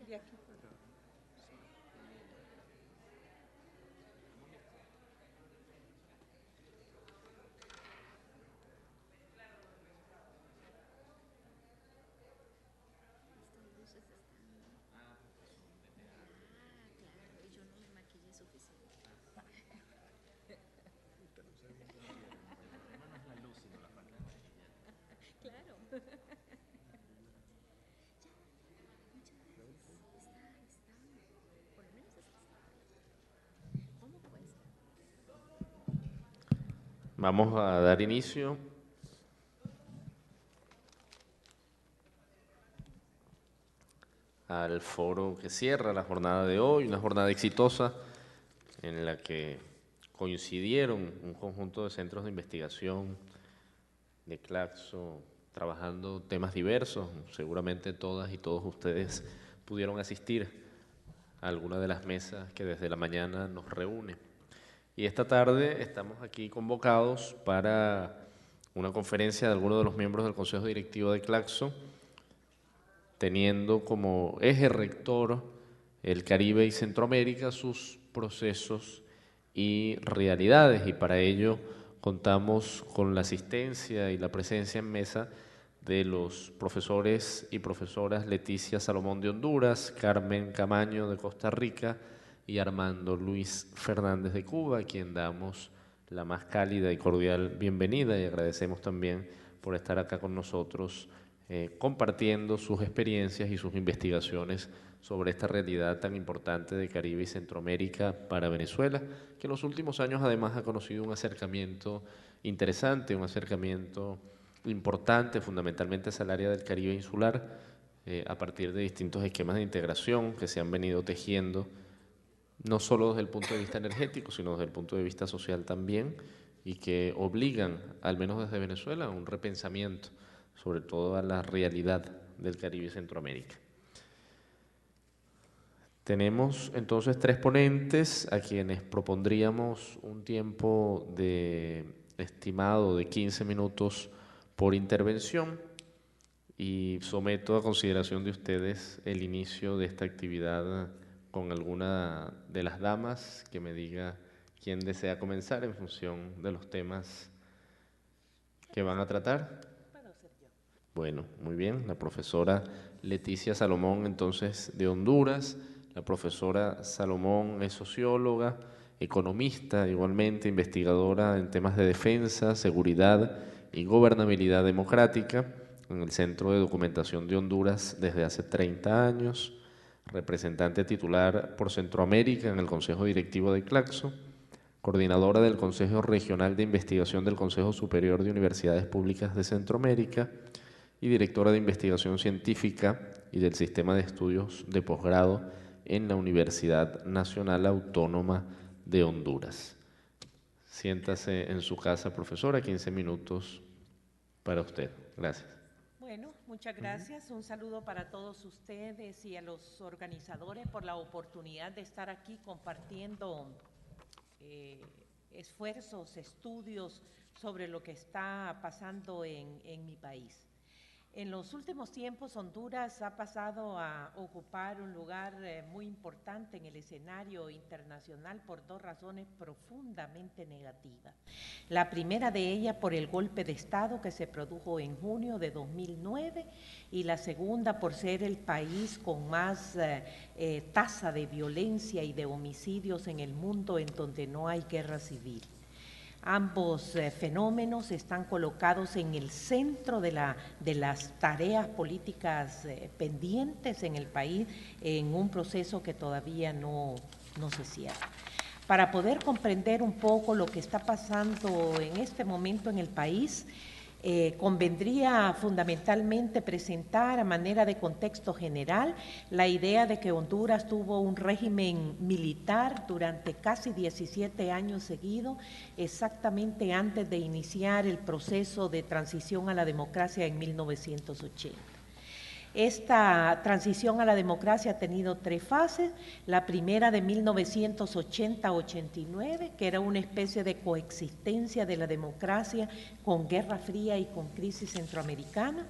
De aquí. Vamos a dar inicio al foro que cierra la jornada de hoy, una jornada exitosa en la que coincidieron un conjunto de centros de investigación de Claxo trabajando temas diversos. Seguramente todas y todos ustedes pudieron asistir a alguna de las mesas que desde la mañana nos reúne. Y esta tarde estamos aquí convocados para una conferencia de algunos de los miembros del Consejo Directivo de Claxo, teniendo como eje rector el Caribe y Centroamérica, sus procesos y realidades. Y para ello contamos con la asistencia y la presencia en mesa de los profesores y profesoras Leticia Salomón de Honduras, Carmen Camaño de Costa Rica y Armando Luis Fernández de Cuba, a quien damos la más cálida y cordial bienvenida, y agradecemos también por estar acá con nosotros compartiendo sus experiencias y sus investigaciones sobre esta realidad tan importante de Caribe y Centroamérica para Venezuela, que en los últimos años además ha conocido un acercamiento interesante, un acercamiento importante, fundamentalmente hacia el área del Caribe insular, a partir de distintos esquemas de integración que se han venido tejiendo, no solo desde el punto de vista energético, sino desde el punto de vista social también, y que obligan, al menos desde Venezuela, a un repensamiento sobre todo a la realidad del Caribe y Centroamérica. Tenemos entonces tres ponentes a quienes propondríamos un tiempo estimado de 15 minutos por intervención, y someto a consideración de ustedes el inicio de esta actividad con alguna de las damas que me diga quién desea comenzar en función de los temas que van a tratar. Bueno, muy bien. La profesora Leticia Salomón, entonces, de Honduras. La profesora Salomón es socióloga, economista, igualmente investigadora en temas de defensa, seguridad y gobernabilidad democrática en el Centro de Documentación de Honduras desde hace 30 años, representante titular por Centroamérica en el Consejo Directivo de Claxo, coordinadora del Consejo Regional de Investigación del Consejo Superior de Universidades Públicas de Centroamérica y directora de Investigación Científica y del Sistema de Estudios de Posgrado en la Universidad Nacional Autónoma de Honduras. Siéntase en su casa, profesora, 15 minutos para usted. Gracias. Bueno, muchas gracias. Un saludo para todos ustedes y a los organizadores por la oportunidad de estar aquí compartiendo esfuerzos, estudios sobre lo que está pasando en mi país. En los últimos tiempos, Honduras ha pasado a ocupar un lugar muy importante en el escenario internacional por dos razones profundamente negativas. La primera de ellas por el golpe de Estado que se produjo en junio de 2009 y la segunda por ser el país con más tasa de violencia y de homicidios en el mundo en donde no hay guerra civil. Ambos fenómenos están colocados en el centro de las tareas políticas pendientes en el país en un proceso que todavía no se cierra. Para poder comprender un poco lo que está pasando en este momento en el país, convendría fundamentalmente presentar a manera de contexto general la idea de que Honduras tuvo un régimen militar durante casi 17 años seguidos, exactamente antes de iniciar el proceso de transición a la democracia en 1980. Esta transición a la democracia ha tenido tres fases. La primera de 1980-89, que era una especie de coexistencia de la democracia con Guerra Fría y con crisis centroamericana.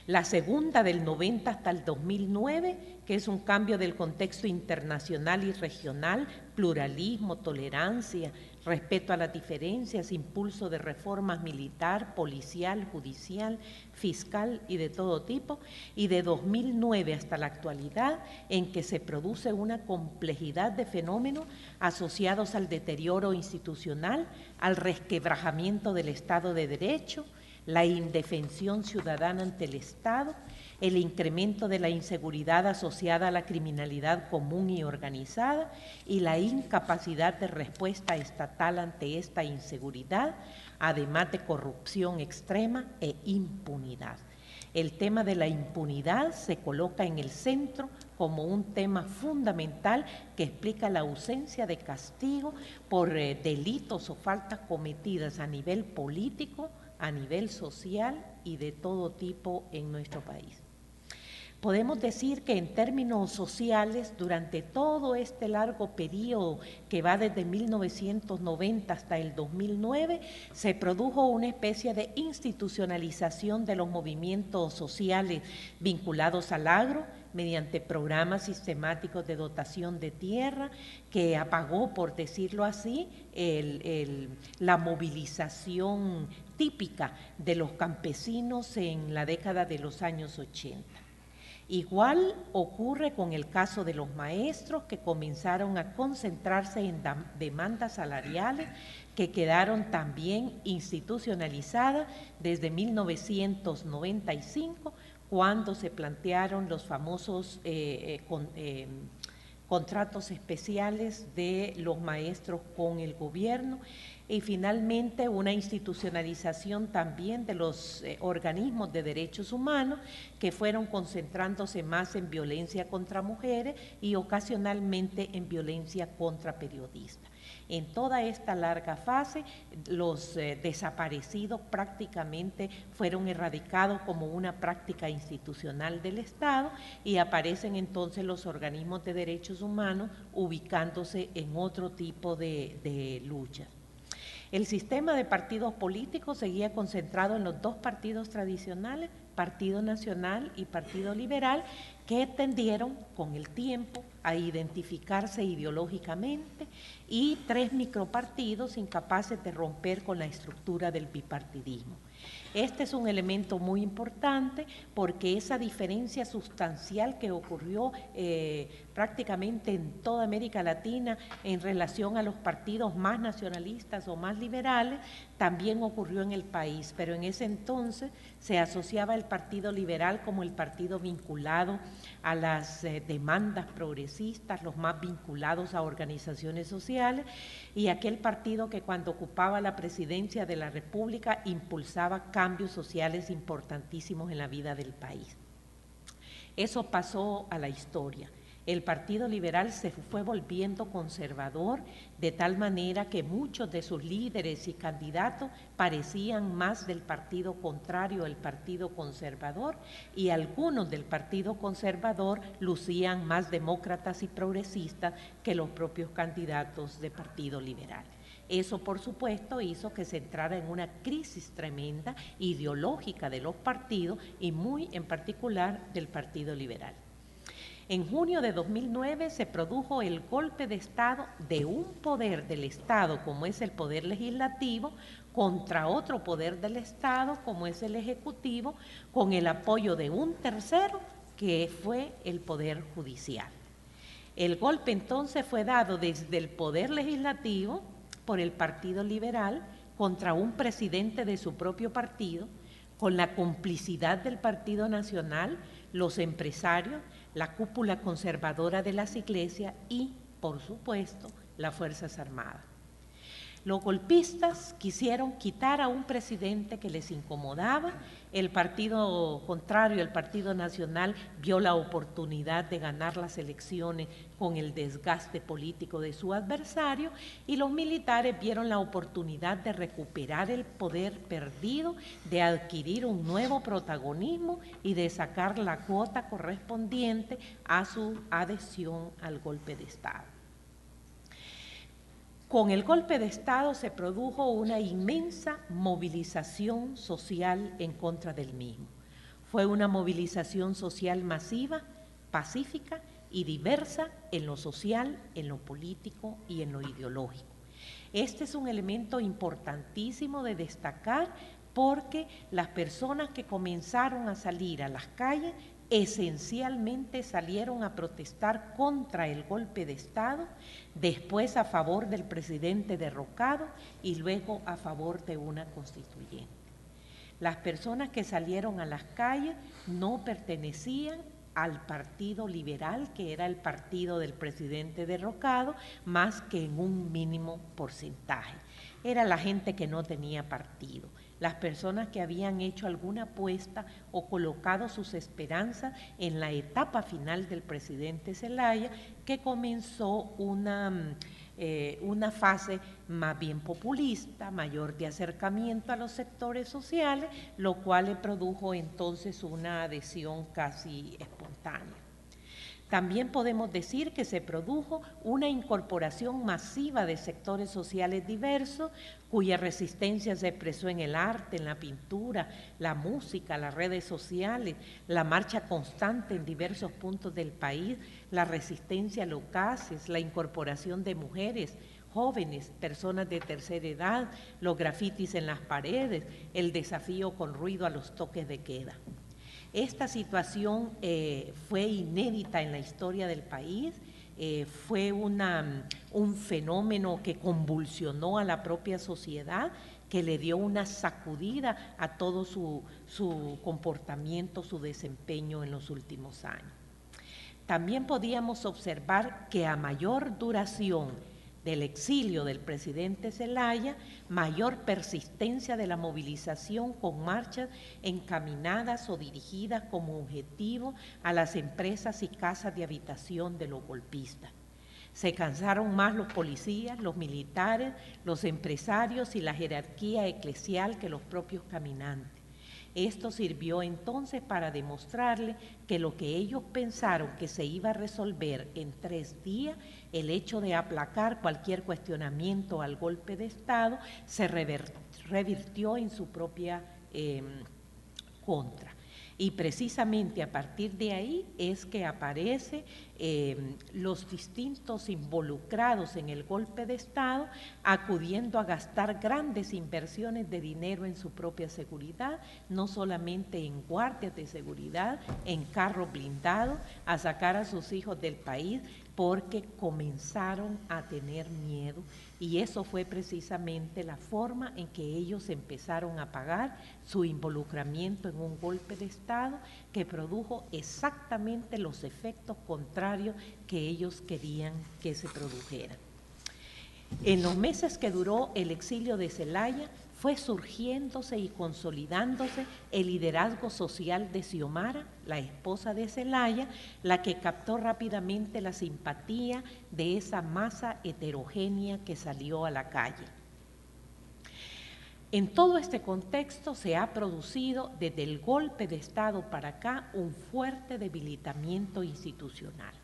La segunda del 90 hasta el 2009, que es un cambio del contexto internacional y regional, pluralismo, tolerancia, respeto a las diferencias, impulso de reformas militar, policial, judicial, fiscal y de todo tipo, y de 2009 hasta la actualidad, en que se produce una complejidad de fenómenos asociados al deterioro institucional, al resquebrajamiento del Estado de Derecho, la indefensión ciudadana ante el Estado, el incremento de la inseguridad asociada a la criminalidad común y organizada y la incapacidad de respuesta estatal ante esta inseguridad, además de corrupción extrema e impunidad. El tema de la impunidad se coloca en el centro como un tema fundamental que explica la ausencia de castigo por delitos o faltas cometidas a nivel político, a nivel social y de todo tipo en nuestro país. Podemos decir que en términos sociales, durante todo este largo periodo que va desde 1990 hasta el 2009, se produjo una especie de institucionalización de los movimientos sociales vinculados al agro, mediante programas sistemáticos de dotación de tierra, que apagó, por decirlo así, la movilización típica de los campesinos en la década de los años 80. Igual ocurre con el caso de los maestros, que comenzaron a concentrarse en demandas salariales que quedaron también institucionalizadas desde 1995, cuando se plantearon los famosos contratos especiales de los maestros con el gobierno, y finalmente una institucionalización también de los organismos de derechos humanos, que fueron concentrándose más en violencia contra mujeres y ocasionalmente en violencia contra periodistas. En toda esta larga fase, los desaparecidos prácticamente fueron erradicados como una práctica institucional del Estado, y aparecen entonces los organismos de derechos humanos ubicándose en otro tipo de luchas. El sistema de partidos políticos seguía concentrado en los dos partidos tradicionales, Partido Nacional y Partido Liberal, que tendieron con el tiempo a identificarse ideológicamente, y tres micropartidos incapaces de romper con la estructura del bipartidismo. Este es un elemento muy importante, porque esa diferencia sustancial que ocurrió prácticamente en toda América Latina en relación a los partidos más nacionalistas o más liberales, también ocurrió en el país, pero en ese entonces se asociaba el Partido Liberal como el partido vinculado a las demandas progresistas, los más vinculados a organizaciones sociales, y aquel partido que cuando ocupaba la presidencia de la República impulsaba cambios sociales importantísimos en la vida del país. Eso pasó a la historia. El Partido Liberal se fue volviendo conservador, de tal manera que muchos de sus líderes y candidatos parecían más del partido contrario al Partido Conservador, y algunos del Partido Conservador lucían más demócratas y progresistas que los propios candidatos del Partido Liberal. Eso, por supuesto, hizo que se entrara en una crisis tremenda ideológica de los partidos, y muy en particular del Partido Liberal. En junio de 2009 se produjo el golpe de Estado de un poder del Estado, como es el poder legislativo, contra otro poder del Estado, como es el ejecutivo, con el apoyo de un tercero, que fue el poder judicial. El golpe entonces fue dado desde el poder legislativo por el Partido Liberal contra un presidente de su propio partido, con la complicidad del Partido Nacional, los empresarios, la cúpula conservadora de las iglesias y, por supuesto, las Fuerzas Armadas. Los golpistas quisieron quitar a un presidente que les incomodaba. El partido contrario, el Partido Nacional, vio la oportunidad de ganar las elecciones con el desgaste político de su adversario, y los militares vieron la oportunidad de recuperar el poder perdido, de adquirir un nuevo protagonismo y de sacar la cuota correspondiente a su adhesión al golpe de Estado. Con el golpe de Estado se produjo una inmensa movilización social en contra del mismo. Fue una movilización social masiva, pacífica y diversa en lo social, en lo político y en lo ideológico. Este es un elemento importantísimo de destacar porque las personas que comenzaron a salir a las calles esencialmente salieron a protestar contra el golpe de Estado, después a favor del presidente derrocado y luego a favor de una constituyente. Las personas que salieron a las calles no pertenecían al Partido Liberal, que era el partido del presidente derrocado, más que en un mínimo porcentaje. Era la gente que no tenía partido, las personas que habían hecho alguna apuesta o colocado sus esperanzas en la etapa final del presidente Zelaya, que comenzó una fase más bien populista, mayor de acercamiento a los sectores sociales, lo cual le produjo entonces una adhesión casi espontánea. También podemos decir que se produjo una incorporación masiva de sectores sociales diversos, cuya resistencia se expresó en el arte, en la pintura, la música, las redes sociales, la marcha constante en diversos puntos del país, la resistencia a los gases, la incorporación de mujeres, jóvenes, personas de tercera edad, los grafitis en las paredes, el desafío con ruido a los toques de queda. Esta situación fue inédita en la historia del país, fue un fenómeno que convulsionó a la propia sociedad, que le dio una sacudida a todo su comportamiento, su desempeño en los últimos años. También podíamos observar que a mayor duración del exilio del presidente Zelaya, mayor persistencia de la movilización con marchas encaminadas o dirigidas como objetivo a las empresas y casas de habitación de los golpistas. Se cansaron más los policías, los militares, los empresarios y la jerarquía eclesial que los propios caminantes. Esto sirvió entonces para demostrarle que lo que ellos pensaron que se iba a resolver en 3 días, el hecho de aplacar cualquier cuestionamiento al golpe de Estado, se revirtió en su propia contra. Y precisamente a partir de ahí es que aparecen los distintos involucrados en el golpe de Estado acudiendo a gastar grandes inversiones de dinero en su propia seguridad, no solamente en guardias de seguridad, en carros blindados, a sacar a sus hijos del país porque comenzaron a tener miedo, y eso fue precisamente la forma en que ellos empezaron a pagar su involucramiento en un golpe de Estado que produjo exactamente los efectos contrarios que ellos querían que se produjeran. En los meses que duró el exilio de Zelaya, fue surgiéndose y consolidándose el liderazgo social de Xiomara, la esposa de Zelaya, la que captó rápidamente la simpatía de esa masa heterogénea que salió a la calle. En todo este contexto se ha producido desde el golpe de Estado para acá un fuerte debilitamiento institucional,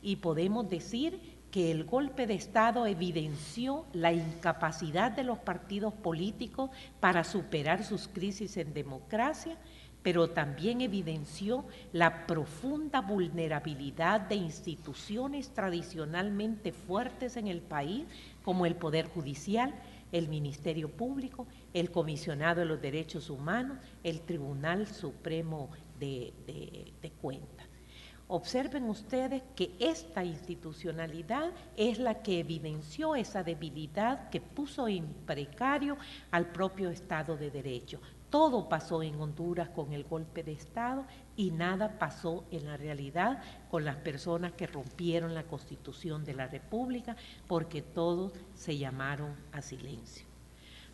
y podemos decir que el golpe de Estado evidenció la incapacidad de los partidos políticos para superar sus crisis en democracia, pero también evidenció la profunda vulnerabilidad de instituciones tradicionalmente fuertes en el país, como el Poder Judicial, el Ministerio Público, el Comisionado de los Derechos Humanos, el Tribunal Supremo de Cuentas. Observen ustedes que esta institucionalidad es la que evidenció esa debilidad que puso en precario al propio Estado de Derecho. Todo pasó en Honduras con el golpe de Estado y nada pasó en la realidad con las personas que rompieron la Constitución de la República, porque todos se llamaron a silencio.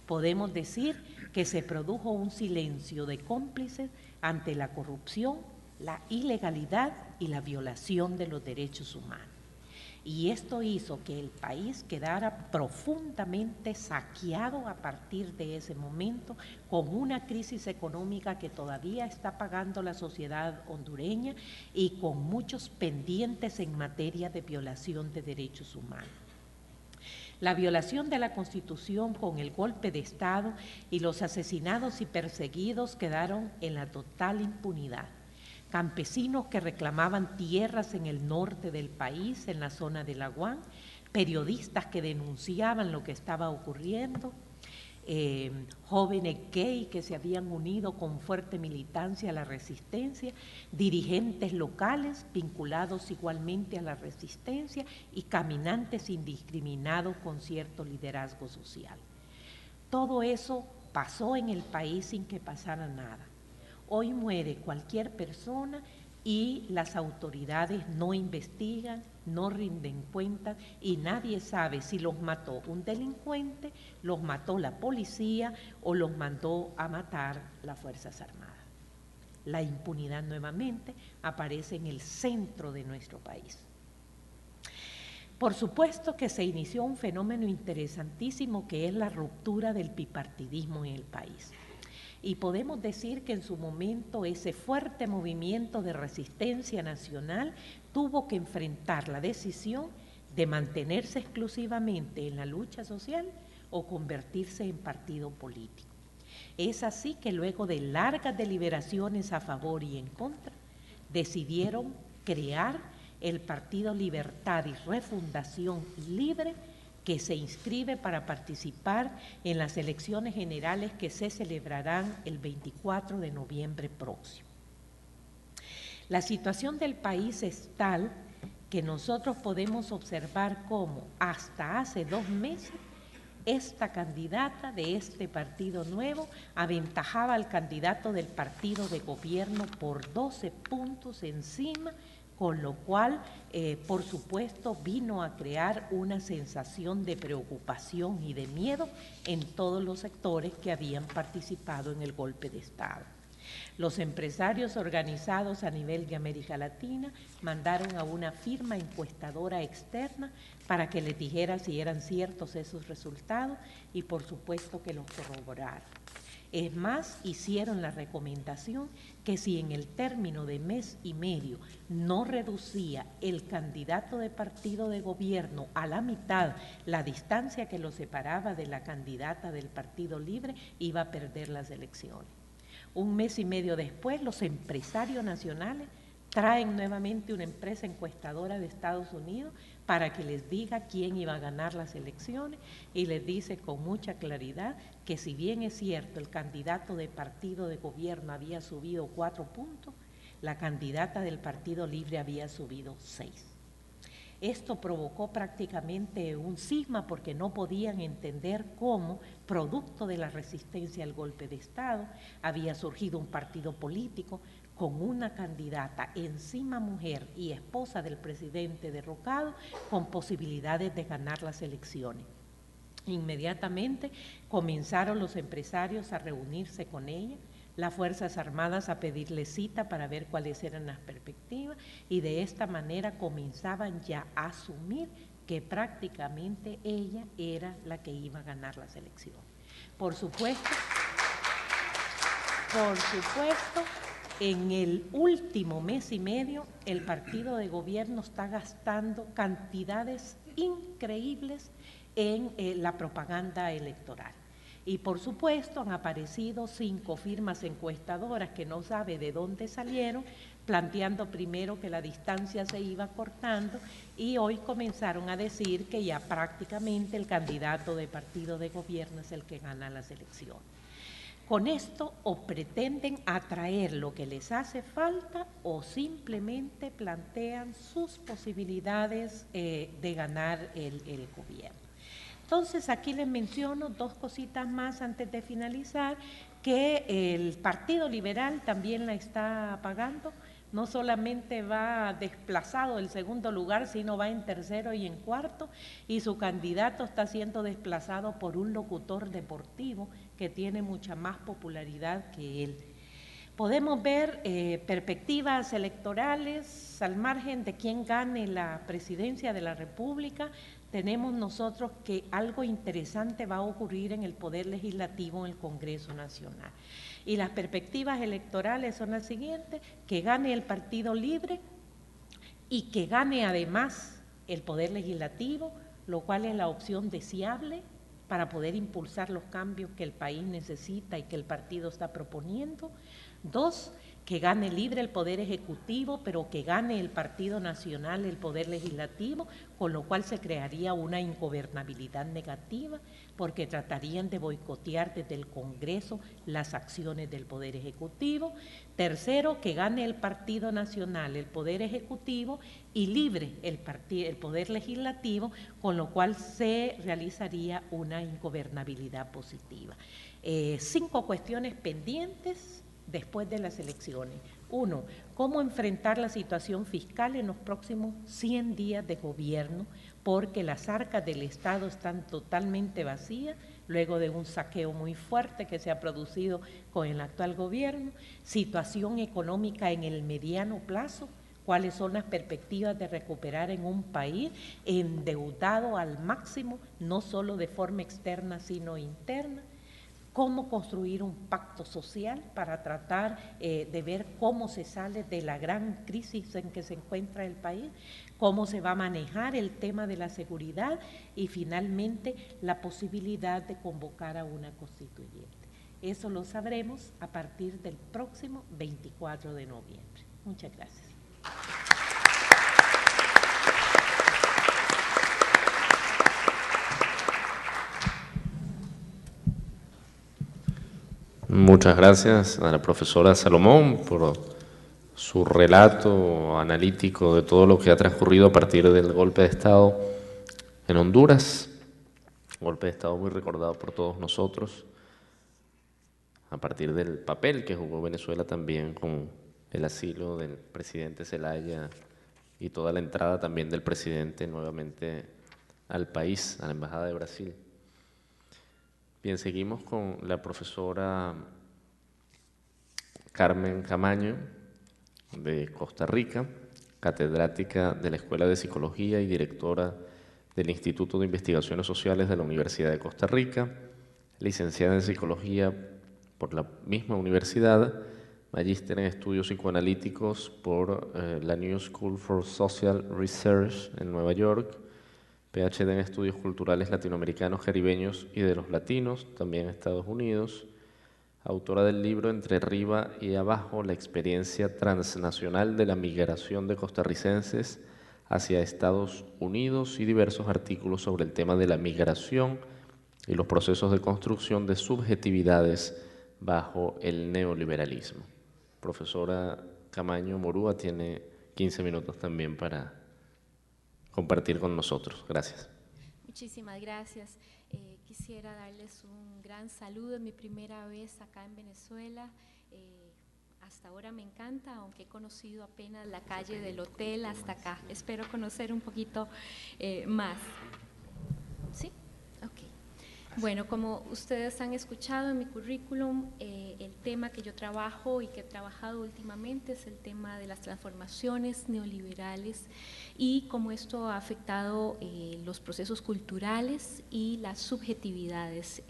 Podemos decir que se produjo un silencio de cómplices ante la corrupción, la ilegalidad y la violación de los derechos humanos. Y esto hizo que el país quedara profundamente saqueado a partir de ese momento, con una crisis económica que todavía está pagando la sociedad hondureña y con muchos pendientes en materia de violación de derechos humanos. La violación de la Constitución con el golpe de Estado y los asesinados y perseguidos quedaron en la total impunidad. Campesinos que reclamaban tierras en el norte del país, en la zona de Laguán, periodistas que denunciaban lo que estaba ocurriendo, jóvenes gay que se habían unido con fuerte militancia a la resistencia, dirigentes locales vinculados igualmente a la resistencia y caminantes indiscriminados con cierto liderazgo social. Todo eso pasó en el país sin que pasara nada. Hoy muere cualquier persona y las autoridades no investigan, no rinden cuentas y nadie sabe si los mató un delincuente, los mató la policía o los mandó a matar las Fuerzas Armadas. La impunidad nuevamente aparece en el centro de nuestro país. Por supuesto que se inició un fenómeno interesantísimo que es la ruptura del bipartidismo en el país. Y podemos decir que en su momento ese fuerte movimiento de resistencia nacional tuvo que enfrentar la decisión de mantenerse exclusivamente en la lucha social o convertirse en partido político. Es así que luego de largas deliberaciones a favor y en contra, decidieron crear el Partido Libertad y Refundación Libre, que se inscribe para participar en las elecciones generales que se celebrarán el 24 de noviembre próximo. La situación del país es tal que nosotros podemos observar cómo hasta hace 2 meses esta candidata de este partido nuevo aventajaba al candidato del partido de gobierno por 12 puntos encima, con lo cual, por supuesto, vino a crear una sensación de preocupación y de miedo en todos los sectores que habían participado en el golpe de Estado. Los empresarios organizados a nivel de América Latina mandaron a una firma encuestadora externa para que les dijera si eran ciertos esos resultados y por supuesto que los corroboraron. Es más, hicieron la recomendación que si en el término de mes y medio no reducía el candidato de partido de gobierno a la mitad la distancia que lo separaba de la candidata del Partido Libre, iba a perder las elecciones. 1 mes y medio después, los empresarios nacionales traen nuevamente una empresa encuestadora de Estados Unidos para que les diga quién iba a ganar las elecciones y les dice con mucha claridad que si bien es cierto el candidato de partido de gobierno había subido 4 puntos, la candidata del Partido Libre había subido 6. Esto provocó prácticamente un cisma porque no podían entender cómo, producto de la resistencia al golpe de Estado, había surgido un partido político con una candidata encima mujer y esposa del presidente derrocado con posibilidades de ganar las elecciones. Inmediatamente comenzaron los empresarios a reunirse con ella, las Fuerzas Armadas a pedirle cita para ver cuáles eran las perspectivas y de esta manera comenzaban ya a asumir que prácticamente ella era la que iba a ganar las elecciones. Por supuesto, en el último mes y medio el partido de gobierno está gastando cantidades increíbles en la propaganda electoral. Y por supuesto han aparecido 5 firmas encuestadoras que no sabe de dónde salieron, planteando primero que la distancia se iba cortando y hoy comenzaron a decir que ya prácticamente el candidato de partido de gobierno es el que gana las elecciones. Con esto o pretenden atraer lo que les hace falta o simplemente plantean sus posibilidades de ganar el gobierno. Entonces, aquí les menciono 2 cositas más antes de finalizar, que el Partido Liberal también la está pagando, no solamente va desplazado del segundo lugar, sino va en tercero y en cuarto, y su candidato está siendo desplazado por un locutor deportivo que tiene mucha más popularidad que él. Podemos ver perspectivas electorales al margen de quién gane la presidencia de la República. Tenemos nosotros que algo interesante va a ocurrir en el Poder Legislativo en el Congreso Nacional. Y las perspectivas electorales son las siguientes: que gane el Partido Libre y que gane además el Poder Legislativo lo cual es la opción deseable para poder impulsar los cambios que el país necesita y que el partido está proponiendo. 2, que gane libre el Poder Ejecutivo, pero que gane el Partido Nacional el Poder Legislativo, con lo cual se crearía una ingobernabilidad negativa, porque tratarían de boicotear desde el Congreso las acciones del Poder Ejecutivo. 3, que gane el Partido Nacional el Poder Ejecutivo y libre el Poder Legislativo, con lo cual se realizaría una ingobernabilidad positiva. 5 cuestiones pendientes después de las elecciones. 1, cómo enfrentar la situación fiscal en los próximos 100 días de gobierno, porque las arcas del Estado están totalmente vacías, luego de un saqueo muy fuerte que se ha producido con el actual gobierno. Situación económica en el mediano plazo, cuáles son las perspectivas de recuperar en un país endeudado al máximo, no solo de forma externa, sino interna. Cómo construir un pacto social para tratar de ver cómo se sale de la gran crisis en que se encuentra el país, cómo se va a manejar el tema de la seguridad y finalmente la posibilidad de convocar a una constituyente. Eso lo sabremos a partir del próximo 24 de noviembre. Muchas gracias. Muchas gracias a la profesora Salomón por su relato analítico de todo lo que ha transcurrido a partir del golpe de Estado en Honduras, un golpe de Estado muy recordado por todos nosotros, a partir del papel que jugó Venezuela también con el asilo del presidente Zelaya y toda la entrada también del presidente nuevamente al país, a la Embajada de Brasil. Bien, seguimos con la profesora Carmen Camaño, de Costa Rica, catedrática de la Escuela de Psicología y directora del Instituto de Investigaciones Sociales de la Universidad de Costa Rica, licenciada en Psicología por la misma universidad, magíster en Estudios Psicoanalíticos por la New School for Social Research en Nueva York, PhD en Estudios Culturales Latinoamericanos, Caribeños y de los Latinos, también en Estados Unidos, autora del libro Entre arriba y abajo, la experiencia transnacional de la migración de costarricenses hacia Estados Unidos y diversos artículos sobre el tema de la migración y los procesos de construcción de subjetividades bajo el neoliberalismo. Profesora Camaño Morúa tiene 15 minutos también para compartir con nosotros. Gracias. Muchísimas gracias. Quisiera darles un gran saludo. Es mi primera vez acá en Venezuela. Hasta ahora me encanta, aunque he conocido apenas la calle del hotel hasta acá. Espero conocer un poquito más. ¿Sí? Ok. Bueno, como ustedes han escuchado en mi currículum, el tema que yo trabajo y que he trabajado últimamente es el tema de las transformaciones neoliberales y cómo esto ha afectado los procesos culturales y las subjetividades.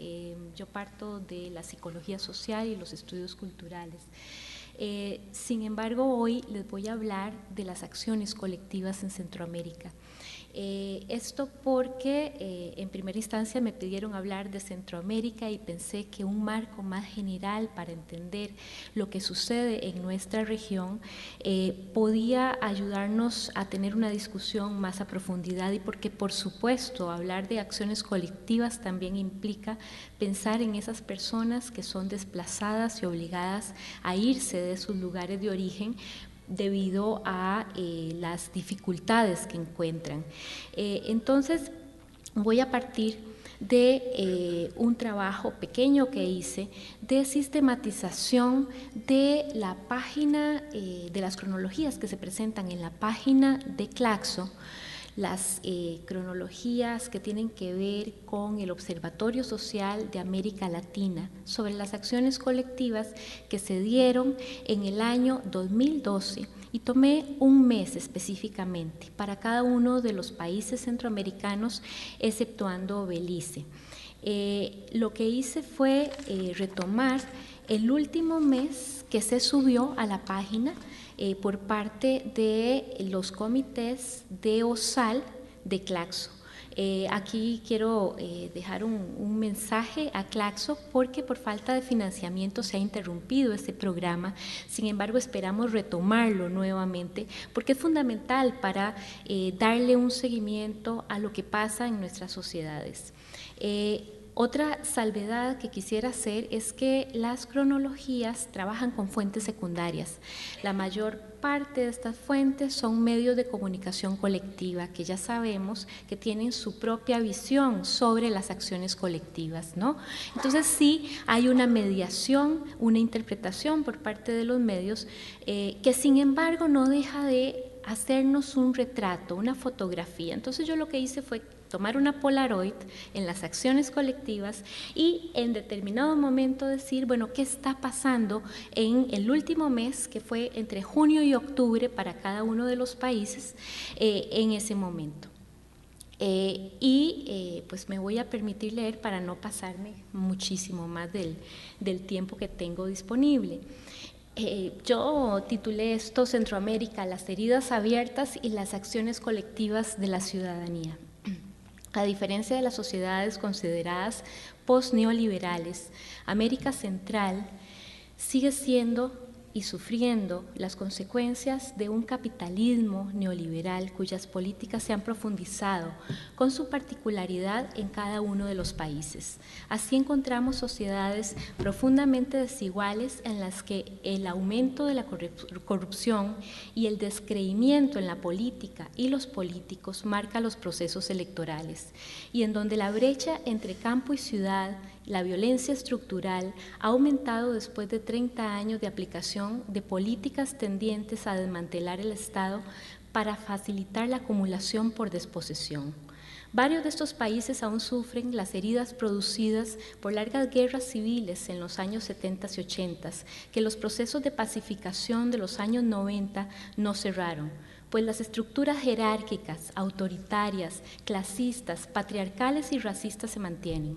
Yo parto de la psicología social y los estudios culturales. Sin embargo, hoy les voy a hablar de las acciones colectivas en Centroamérica. Esto porque en primera instancia me pidieron hablar de Centroamérica y pensé que un marco más general para entender lo que sucede en nuestra región podía ayudarnos a tener una discusión más a profundidad y porque por supuesto hablar de acciones colectivas también implica pensar en esas personas que son desplazadas y obligadas a irse de sus lugares de origen debido a las dificultades que encuentran. Entonces, voy a partir de un trabajo pequeño que hice de sistematización de la página, de las cronologías que se presentan en la página de Claxo, las cronologías que tienen que ver con el Observatorio Social de América Latina sobre las acciones colectivas que se dieron en el año 2012 y tomé un mes específicamente para cada uno de los países centroamericanos exceptuando Belice. Lo que hice fue retomar el último mes que se subió a la página por parte de los comités de OSAL de Claxo. Aquí quiero dejar un mensaje a Claxo porque por falta de financiamiento se ha interrumpido este programa. Sin embargo, esperamos retomarlo nuevamente porque es fundamental para darle un seguimiento a lo que pasa en nuestras sociedades. Otra salvedad que quisiera hacer es que las cronologías trabajan con fuentes secundarias. La mayor parte de estas fuentes son medios de comunicación colectiva que ya sabemos que tienen su propia visión sobre las acciones colectivas, ¿no? Entonces sí hay una mediación, una interpretación por parte de los medios que sin embargo no deja de hacernos un retrato, una fotografía. Entonces yo lo que hice fue tomar una Polaroid en las acciones colectivas y en determinado momento decir, bueno, ¿qué está pasando en el último mes, que fue entre junio y octubre para cada uno de los países en ese momento? Pues me voy a permitir leer para no pasarme muchísimo más del tiempo que tengo disponible. Yo titulé esto Centroamérica, las heridas abiertas y las acciones colectivas de la ciudadanía. A diferencia de las sociedades consideradas post-neoliberales, América Central sigue siendo y sufriendo las consecuencias de un capitalismo neoliberal cuyas políticas se han profundizado con su particularidad en cada uno de los países. Así encontramos sociedades profundamente desiguales en las que el aumento de la corrupción y el descreimiento en la política y los políticos marca los procesos electorales, y en donde la brecha entre campo y ciudad, la violencia estructural, ha aumentado después de 30 años de aplicación de políticas tendientes a desmantelar el Estado para facilitar la acumulación por desposesión. Varios de estos países aún sufren las heridas producidas por largas guerras civiles en los años 70 y 80, que los procesos de pacificación de los años 90 no cerraron, pues las estructuras jerárquicas, autoritarias, clasistas, patriarcales y racistas se mantienen.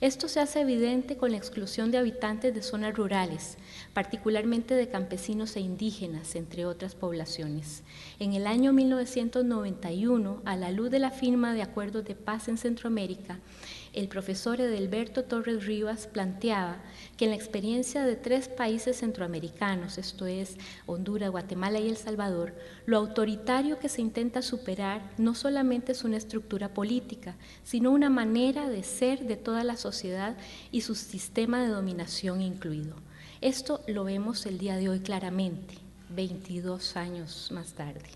Esto se hace evidente con la exclusión de habitantes de zonas rurales, particularmente de campesinos e indígenas, entre otras poblaciones. En el año 1991, a la luz de la firma de acuerdos de paz en Centroamérica, el profesor Edelberto Torres Rivas planteaba que en la experiencia de 3 países centroamericanos, esto es Honduras, Guatemala y El Salvador, lo autoritario que se intenta superar no solamente es una estructura política, sino una manera de ser de toda la sociedad y su sistema de dominación incluido. Esto lo vemos el día de hoy claramente, 22 años más tarde.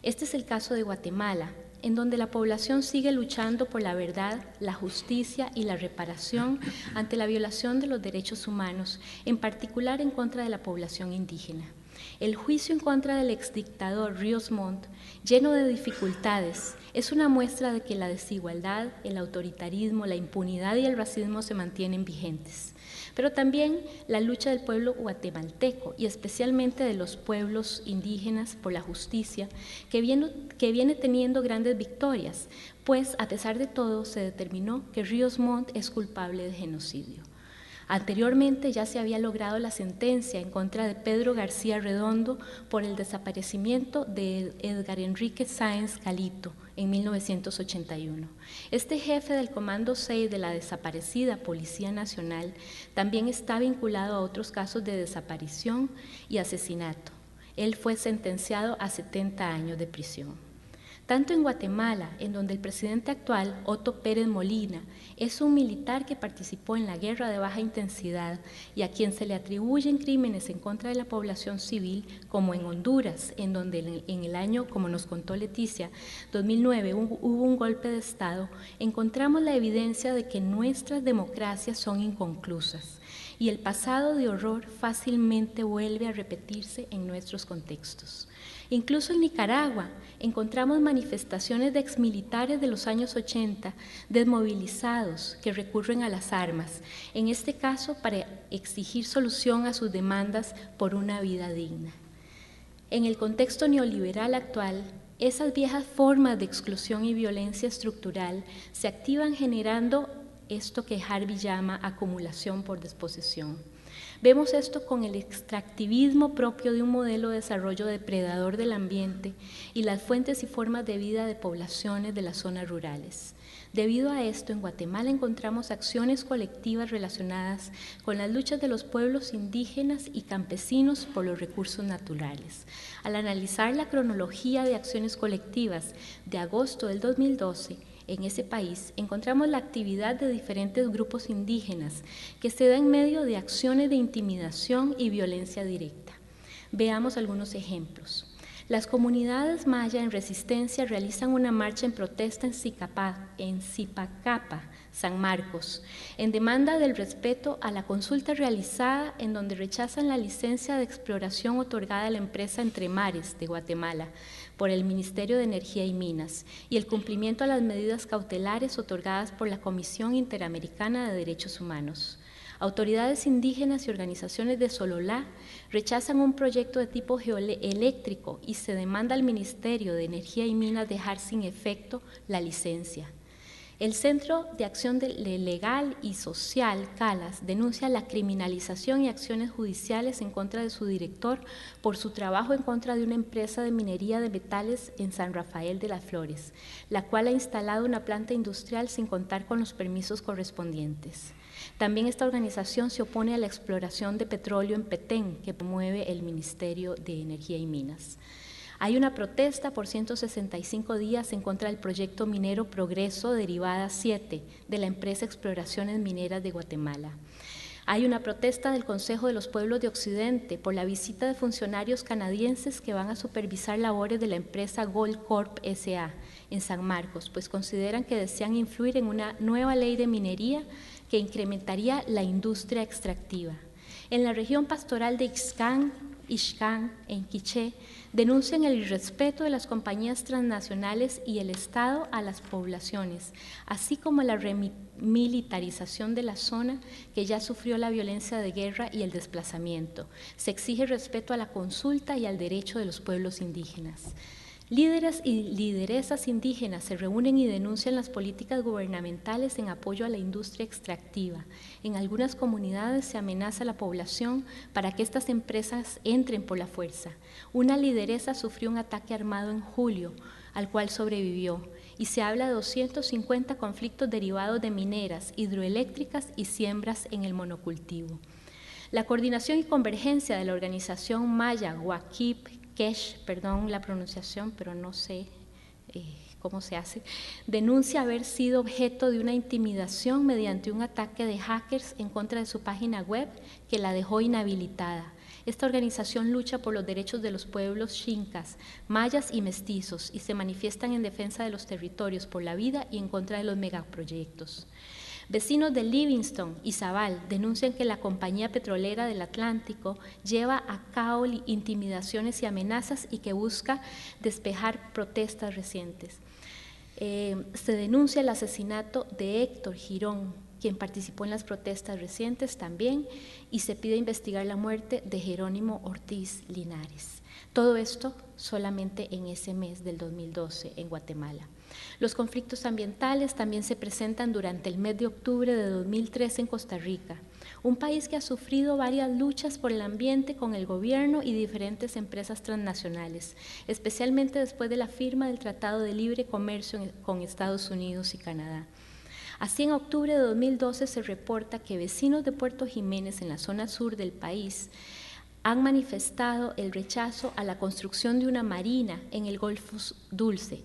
Este es el caso de Guatemala, en donde la población sigue luchando por la verdad, la justicia y la reparación ante la violación de los derechos humanos, en particular en contra de la población indígena. El juicio en contra del exdictador Ríos Montt, lleno de dificultades, es una muestra de que la desigualdad, el autoritarismo, la impunidad y el racismo se mantienen vigentes. Pero también la lucha del pueblo guatemalteco y especialmente de los pueblos indígenas por la justicia, que viene teniendo grandes victorias, pues a pesar de todo se determinó que Ríos Montt es culpable de genocidio. Anteriormente ya se había logrado la sentencia en contra de Pedro García Redondo por el desaparecimiento de Edgar Enrique Sáenz Galito en 1981. Este jefe del Comando 6 de la desaparecida Policía Nacional también está vinculado a otros casos de desaparición y asesinato. Él fue sentenciado a 70 años de prisión. Tanto en Guatemala, en donde el presidente actual, Otto Pérez Molina, es un militar que participó en la guerra de baja intensidad y a quien se le atribuyen crímenes en contra de la población civil, como en Honduras, en donde en el año, como nos contó Leticia, 2009 hubo un golpe de Estado, encontramos la evidencia de que nuestras democracias son inconclusas y el pasado de horror fácilmente vuelve a repetirse en nuestros contextos. Incluso en Nicaragua encontramos manifestaciones de exmilitares de los años 80 desmovilizados que recurren a las armas, en este caso para exigir solución a sus demandas por una vida digna. En el contexto neoliberal actual, esas viejas formas de exclusión y violencia estructural se activan generando esto que Harvey llama acumulación por disposición. Vemos esto con el extractivismo propio de un modelo de desarrollo depredador del ambiente y las fuentes y formas de vida de poblaciones de las zonas rurales. Debido a esto, en Guatemala encontramos acciones colectivas relacionadas con las luchas de los pueblos indígenas y campesinos por los recursos naturales. Al analizar la cronología de acciones colectivas de agosto del 2012, en ese país encontramos la actividad de diferentes grupos indígenas que se da en medio de acciones de intimidación y violencia directa. Veamos algunos ejemplos. Las comunidades maya en resistencia realizan una marcha en protesta en Zipacapa, San Marcos, en demanda del respeto a la consulta realizada, en donde rechazan la licencia de exploración otorgada a la empresa Entre Mares de Guatemala por el Ministerio de Energía y Minas y el cumplimiento a las medidas cautelares otorgadas por la Comisión Interamericana de Derechos Humanos. Autoridades indígenas y organizaciones de Sololá rechazan un proyecto de tipo geoeléctrico y se demanda al Ministerio de Energía y Minas dejar sin efecto la licencia. El Centro de Acción Legal y Social, CALAS, denuncia la criminalización y acciones judiciales en contra de su director por su trabajo en contra de una empresa de minería de metales en San Rafael de las Flores, la cual ha instalado una planta industrial sin contar con los permisos correspondientes. También esta organización se opone a la exploración de petróleo en Petén, que promueve el Ministerio de Energía y Minas. Hay una protesta por 165 días en contra del proyecto minero Progreso Derivada 7 de la empresa Exploraciones Mineras de Guatemala. Hay una protesta del Consejo de los Pueblos de Occidente por la visita de funcionarios canadienses que van a supervisar labores de la empresa Goldcorp S.A. en San Marcos, pues consideran que desean influir en una nueva ley de minería que incrementaría la industria extractiva. En la región pastoral de Ixcán, en Quiché, denuncian el irrespeto de las compañías transnacionales y el Estado a las poblaciones, así como la remilitarización de la zona que ya sufrió la violencia de guerra y el desplazamiento. Se exige respeto a la consulta y al derecho de los pueblos indígenas. Líderes y lideresas indígenas se reúnen y denuncian las políticas gubernamentales en apoyo a la industria extractiva. En algunas comunidades se amenaza a la población para que estas empresas entren por la fuerza. Una lideresa sufrió un ataque armado en julio, al cual sobrevivió, y se habla de 250 conflictos derivados de mineras, hidroeléctricas y siembras en el monocultivo. La coordinación y convergencia de la organización maya Huakip Kesh, perdón la pronunciación, pero no sé cómo se hace, denuncia haber sido objeto de una intimidación mediante un ataque de hackers en contra de su página web que la dejó inhabilitada. Esta organización lucha por los derechos de los pueblos xincas, mayas y mestizos y se manifiestan en defensa de los territorios por la vida y en contra de los megaproyectos. Vecinos de Livingston y Zabal denuncian que la compañía petrolera del Atlántico lleva a cabo intimidaciones y amenazas y que busca despejar protestas recientes. Se denuncia el asesinato de Héctor Girón, quien participó en las protestas recientes también, y se pide investigar la muerte de Jerónimo Ortiz Linares. Todo esto solamente en ese mes del 2012 en Guatemala. Los conflictos ambientales también se presentan durante el mes de octubre de 2013 en Costa Rica, un país que ha sufrido varias luchas por el ambiente con el gobierno y diferentes empresas transnacionales, especialmente después de la firma del Tratado de Libre Comercio con Estados Unidos y Canadá. Así, en octubre de 2012 se reporta que vecinos de Puerto Jiménez, en la zona sur del país, han manifestado el rechazo a la construcción de una marina en el Golfo Dulce.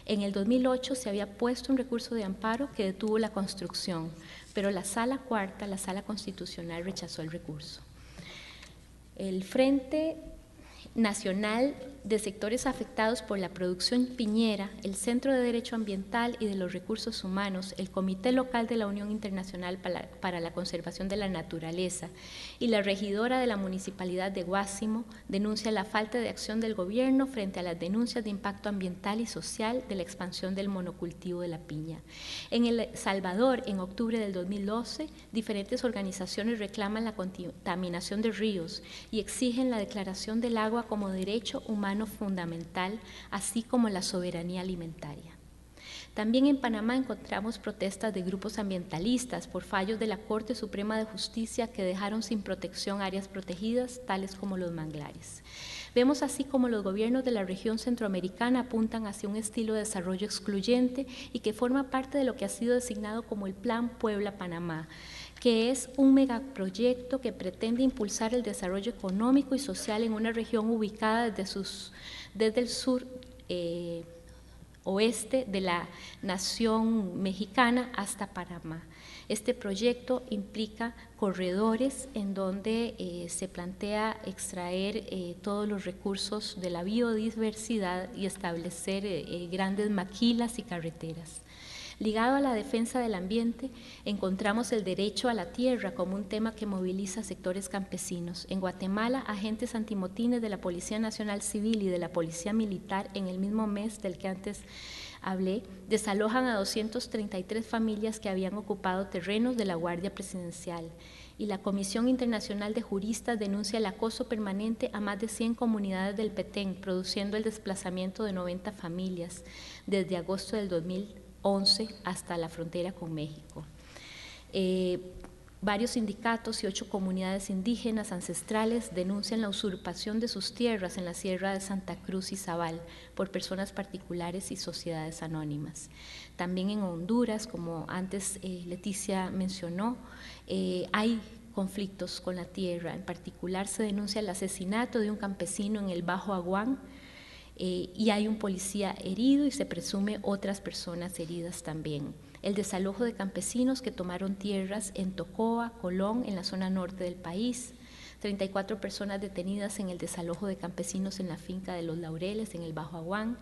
En el 2008 se había puesto un recurso de amparo que detuvo la construcción, pero la Sala Cuarta, la Sala Constitucional, rechazó el recurso. El Frente Nacional de Sectores Afectados por la Producción Piñera, el Centro de Derecho Ambiental y de los Recursos Humanos, el Comité Local de la Unión Internacional para la Conservación de la Naturaleza y la regidora de la Municipalidad de Guásimo denuncia la falta de acción del gobierno frente a las denuncias de impacto ambiental y social de la expansión del monocultivo de la piña. En El Salvador, en octubre del 2012, diferentes organizaciones reclaman la contaminación de ríos y exigen la declaración del agua como derecho humano fundamental, así como la soberanía alimentaria. También en Panamá encontramos protestas de grupos ambientalistas por fallos de la Corte Suprema de Justicia que dejaron sin protección áreas protegidas, tales como los manglares. Vemos así como los gobiernos de la región centroamericana apuntan hacia un estilo de desarrollo excluyente y que forma parte de lo que ha sido designado como el Plan Puebla-Panamá, que es un megaproyecto que pretende impulsar el desarrollo económico y social en una región ubicada desde el sur oeste de la nación mexicana hasta Panamá. Este proyecto implica corredores en donde se plantea extraer todos los recursos de la biodiversidad y establecer grandes maquilas y carreteras. Ligado a la defensa del ambiente, encontramos el derecho a la tierra como un tema que moviliza sectores campesinos. En Guatemala, agentes antimotines de la Policía Nacional Civil y de la Policía Militar, en el mismo mes del que antes hablé, desalojan a 233 familias que habían ocupado terrenos de la Guardia Presidencial. Y la Comisión Internacional de Juristas denuncia el acoso permanente a más de 100 comunidades del Petén, produciendo el desplazamiento de 90 familias desde agosto del 2011 hasta la frontera con México. Varios sindicatos y 8 comunidades indígenas ancestrales denuncian la usurpación de sus tierras en la Sierra de Santa Cruz y Zabal por personas particulares y sociedades anónimas. También en Honduras, como antes Leticia mencionó, hay conflictos con la tierra. En particular se denuncia el asesinato de un campesino en el Bajo Aguán, y hay un policía herido y se presume otras personas heridas también. El desalojo de campesinos que tomaron tierras en Tocoa, Colón, en la zona norte del país. 34 personas detenidas en el desalojo de campesinos en la finca de Los Laureles, en el Bajo Aguán.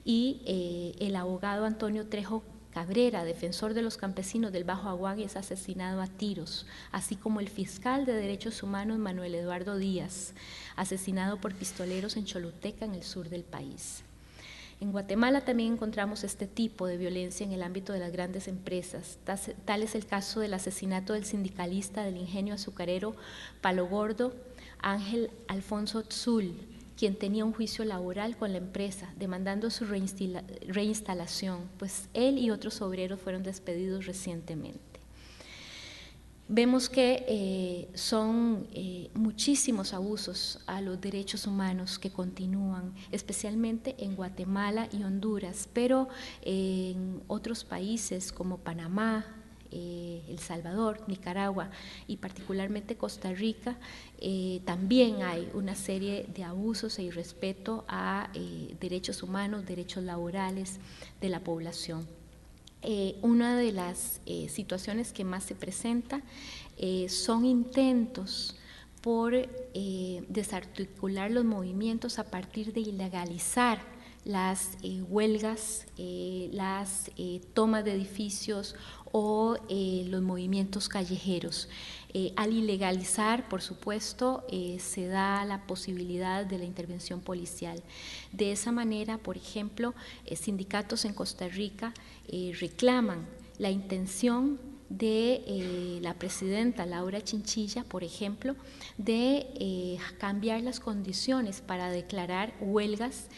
Y el abogado Antonio Trejo Cabrera, defensor de los campesinos del Bajo Aguán, es asesinado a tiros, así como el fiscal de Derechos Humanos Manuel Eduardo Díaz, asesinado por pistoleros en Choluteca, en el sur del país. En Guatemala también encontramos este tipo de violencia en el ámbito de las grandes empresas. Tal es el caso del asesinato del sindicalista del ingenio azucarero Palo Gordo, Ángel Alfonso Tzul, quien tenía un juicio laboral con la empresa, demandando su reinstalación, pues él y otros obreros fueron despedidos recientemente. Vemos que son muchísimos abusos a los derechos humanos que continúan, especialmente en Guatemala y Honduras, pero en otros países como Panamá, El Salvador, Nicaragua y particularmente Costa Rica, también hay una serie de abusos e irrespeto a derechos humanos, derechos laborales de la población. Una de las situaciones que más se presenta son intentos por desarticular los movimientos a partir de ilegalizar las huelgas, las tomas de edificios o los movimientos callejeros. Al ilegalizar, por supuesto, se da la posibilidad de la intervención policial. De esa manera, por ejemplo, sindicatos en Costa Rica reclaman la intención de la presidenta Laura Chinchilla, por ejemplo, de cambiar las condiciones para declarar huelgas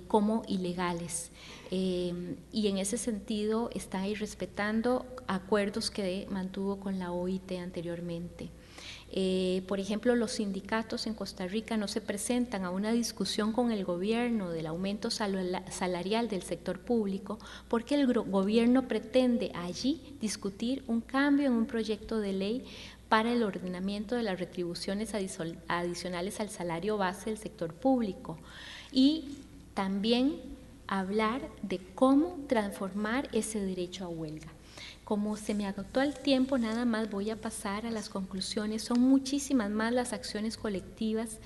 como ilegales. Y en ese sentido está ahí respetando acuerdos que mantuvo con la OIT anteriormente. Por ejemplo, los sindicatos en Costa Rica no se presentan a una discusión con el gobierno del aumento salarial del sector público porque el gobierno pretende allí discutir un cambio en un proyecto de ley para el ordenamiento de las retribuciones adicionales al salario base del sector público y también hablar de cómo transformar ese derecho a huelga. Como se me agotó el tiempo, nada más voy a pasar a las conclusiones. Son muchísimas más las acciones colectivas.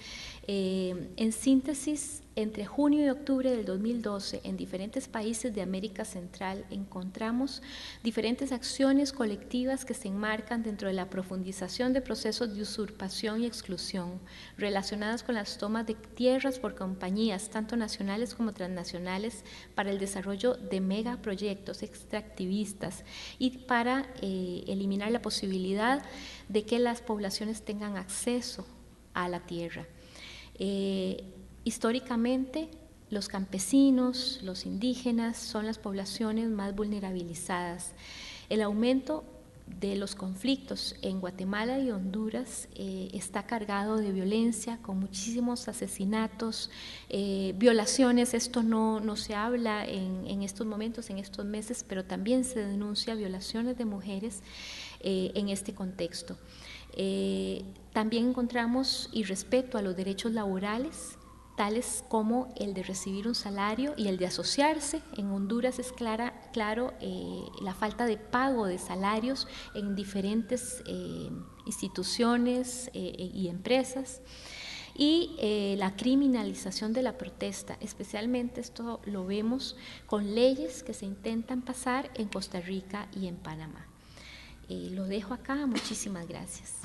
En síntesis, entre junio y octubre del 2012, en diferentes países de América Central, encontramos diferentes acciones colectivas que se enmarcan dentro de la profundización de procesos de usurpación y exclusión relacionadas con las tomas de tierras por compañías, tanto nacionales como transnacionales, para el desarrollo de megaproyectos extractivistas y para eliminar la posibilidad de que las poblaciones tengan acceso a la tierra. Históricamente Los campesinos, los indígenas son las poblaciones más vulnerabilizadas. El aumento de los conflictos en Guatemala y Honduras está cargado de violencia, con muchísimos asesinatos, violaciones. Esto no se habla en estos momentos, en estos meses, pero también se denuncia violaciones de mujeres en este contexto. También encontramos irrespeto a los derechos laborales, tales como el de recibir un salario y el de asociarse. En Honduras es claro la falta de pago de salarios en diferentes instituciones y empresas, y la criminalización de la protesta. Especialmente esto lo vemos con leyes que se intentan pasar en Costa Rica y en Panamá. Lo dejo acá, muchísimas gracias.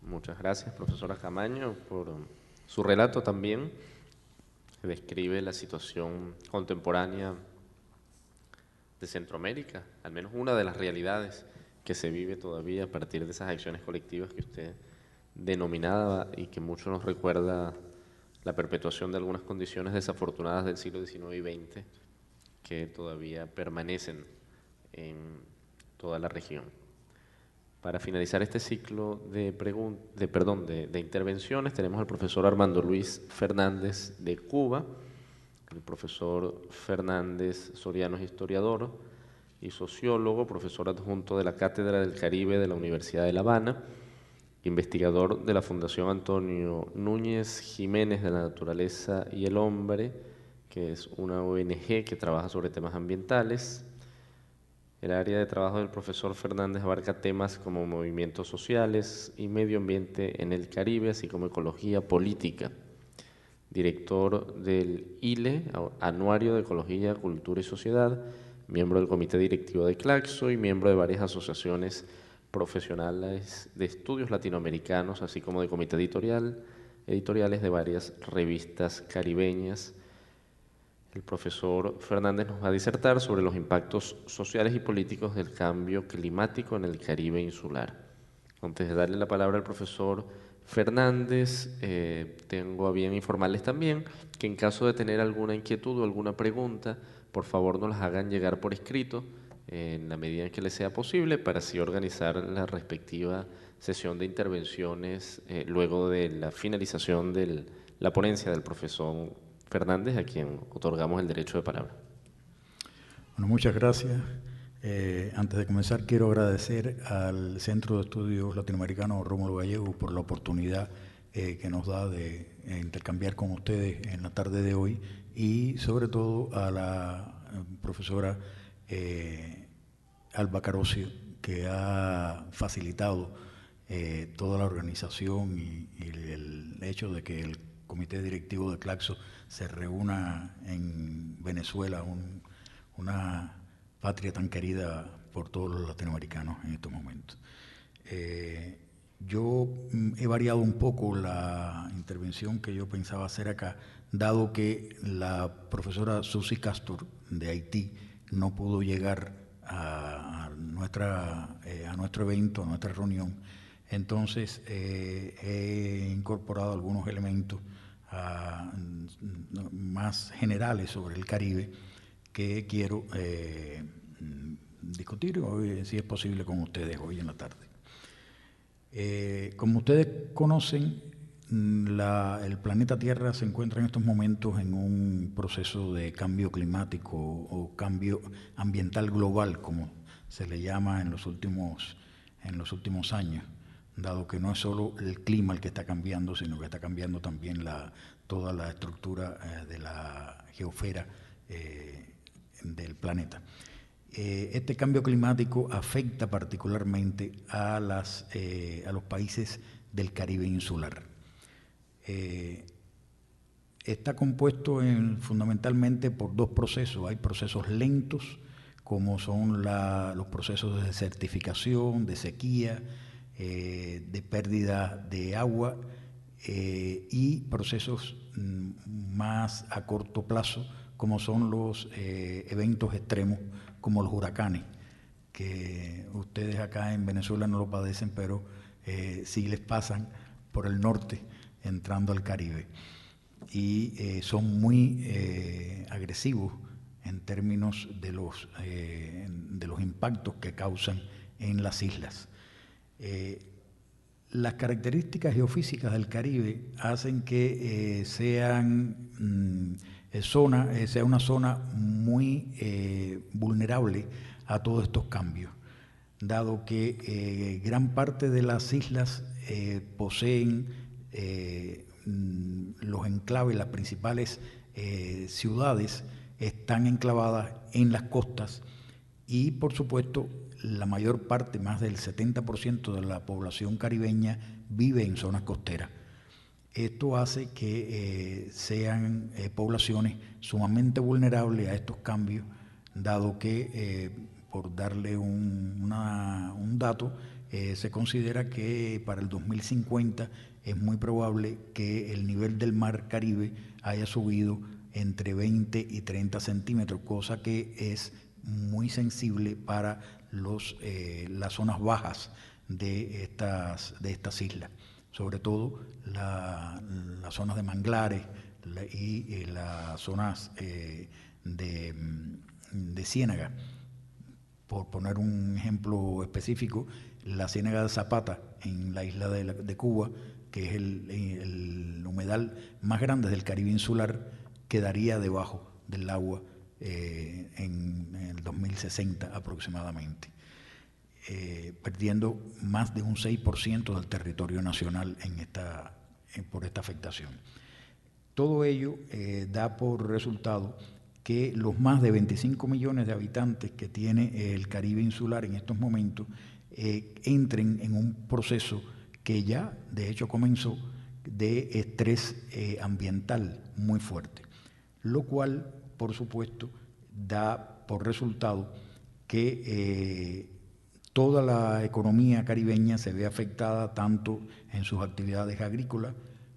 Muchas gracias, profesora Camaño, por su relato también, que describe la situación contemporánea de Centroamérica, al menos una de las realidades que se vive todavía a partir de esas acciones colectivas que usted denominaba y que mucho nos recuerda la perpetuación de algunas condiciones desafortunadas del siglo XIX y XX que todavía permanecen en toda la región. Para finalizar este ciclo de intervenciones, tenemos al profesor Armando Luis Fernández de Cuba. El profesor Fernández Soriano es historiador y sociólogo, profesor adjunto de la Cátedra del Caribe de la Universidad de La Habana, investigador de la Fundación Antonio Núñez Jiménez de la Naturaleza y el Hombre, que es una ONG que trabaja sobre temas ambientales. El área de trabajo del profesor Fernández abarca temas como movimientos sociales y medio ambiente en el Caribe, así como ecología política. Director del ILE, Anuario de Ecología, Cultura y Sociedad, miembro del Comité Directivo de Claxo y miembro de varias asociaciones profesionales de estudios latinoamericanos, así como de comité editoriales de varias revistas caribeñas. El profesor Fernández nos va a disertar sobre los impactos sociales y políticos del cambio climático en el Caribe insular. Antes de darle la palabra al profesor Fernández, tengo a bien informarles también que en caso de tener alguna inquietud o alguna pregunta, por favor nos las hagan llegar por escrito en la medida en que les sea posible, para así organizar la respectiva sesión de intervenciones luego de la finalización de la ponencia del profesor Fernández, a quien otorgamos el derecho de palabra. Bueno, muchas gracias. Antes de comenzar, quiero agradecer al Centro de Estudios Latinoamericanos Rómulo Gallego por la oportunidad que nos da de intercambiar con ustedes en la tarde de hoy, y sobre todo a la profesora Alba Carosio, que ha facilitado toda la organización y el hecho de que el Comité Directivo de Claxo se reúna en Venezuela, una patria tan querida por todos los latinoamericanos en estos momentos. Yo he variado un poco la intervención que yo pensaba hacer acá, dado que la profesora Susi Castor de Haití no pudo llegar a nuestro evento, a nuestra reunión. Entonces he incorporado algunos elementos más generales sobre el Caribe que quiero discutir hoy, si es posible, con ustedes hoy en la tarde. Como ustedes conocen, el planeta Tierra se encuentra en estos momentos en un proceso de cambio climático o cambio ambiental global, como se le llama en los últimos años, dado que no es solo el clima el que está cambiando, sino que está cambiando también toda la estructura de la geosfera del planeta. Este cambio climático afecta particularmente a los países del Caribe insular. Está compuesto fundamentalmente por dos procesos. Hay procesos lentos, como son los procesos de desertificación, de sequía, de pérdida de agua, y procesos más a corto plazo, como son los eventos extremos, como los huracanes, que ustedes acá en Venezuela no lo padecen, pero sí les pasan por el norte entrando al Caribe. Y son muy agresivos en términos de los impactos que causan en las islas. Las características geofísicas del Caribe hacen que sea una zona muy vulnerable a todos estos cambios, dado que gran parte de las islas poseen los enclaves, las principales ciudades están enclavadas en las costas y, por supuesto, la mayor parte, más del 70% de la población caribeña vive en zonas costeras. Esto hace que sean poblaciones sumamente vulnerables a estos cambios, dado que, por darle un dato, se considera que para el 2050 es muy probable que el nivel del mar Caribe haya subido entre 20 y 30 centímetros, cosa que es muy sensible para las zonas bajas de estas islas, sobre todo las zonas de manglares y las zonas de ciénaga. Por poner un ejemplo específico, la ciénaga de Zapata en la isla de Cuba, que es el humedal más grande del Caribe insular, quedaría debajo del agua en el 2060 aproximadamente, perdiendo más de un 6% del territorio nacional por esta afectación. Todo ello da por resultado que los más de 25 millones de habitantes que tiene el Caribe insular en estos momentos entren en un proceso que ya de hecho comenzó de estrés ambiental muy fuerte, lo cual por supuesto da por resultado que toda la economía caribeña se ve afectada tanto en sus actividades agrícolas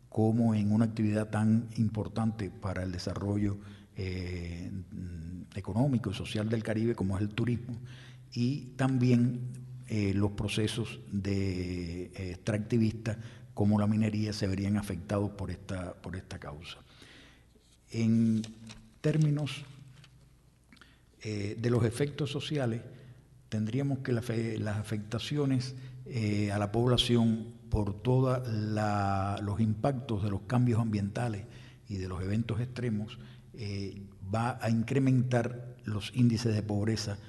como en una actividad tan importante para el desarrollo económico y social del Caribe como es el turismo, y también los procesos extractivistas como la minería se verían afectados por esta causa. En términos de los efectos sociales, tendríamos que las afectaciones a la población por todos los impactos de los cambios ambientales y de los eventos extremos va a incrementar los índices de pobreza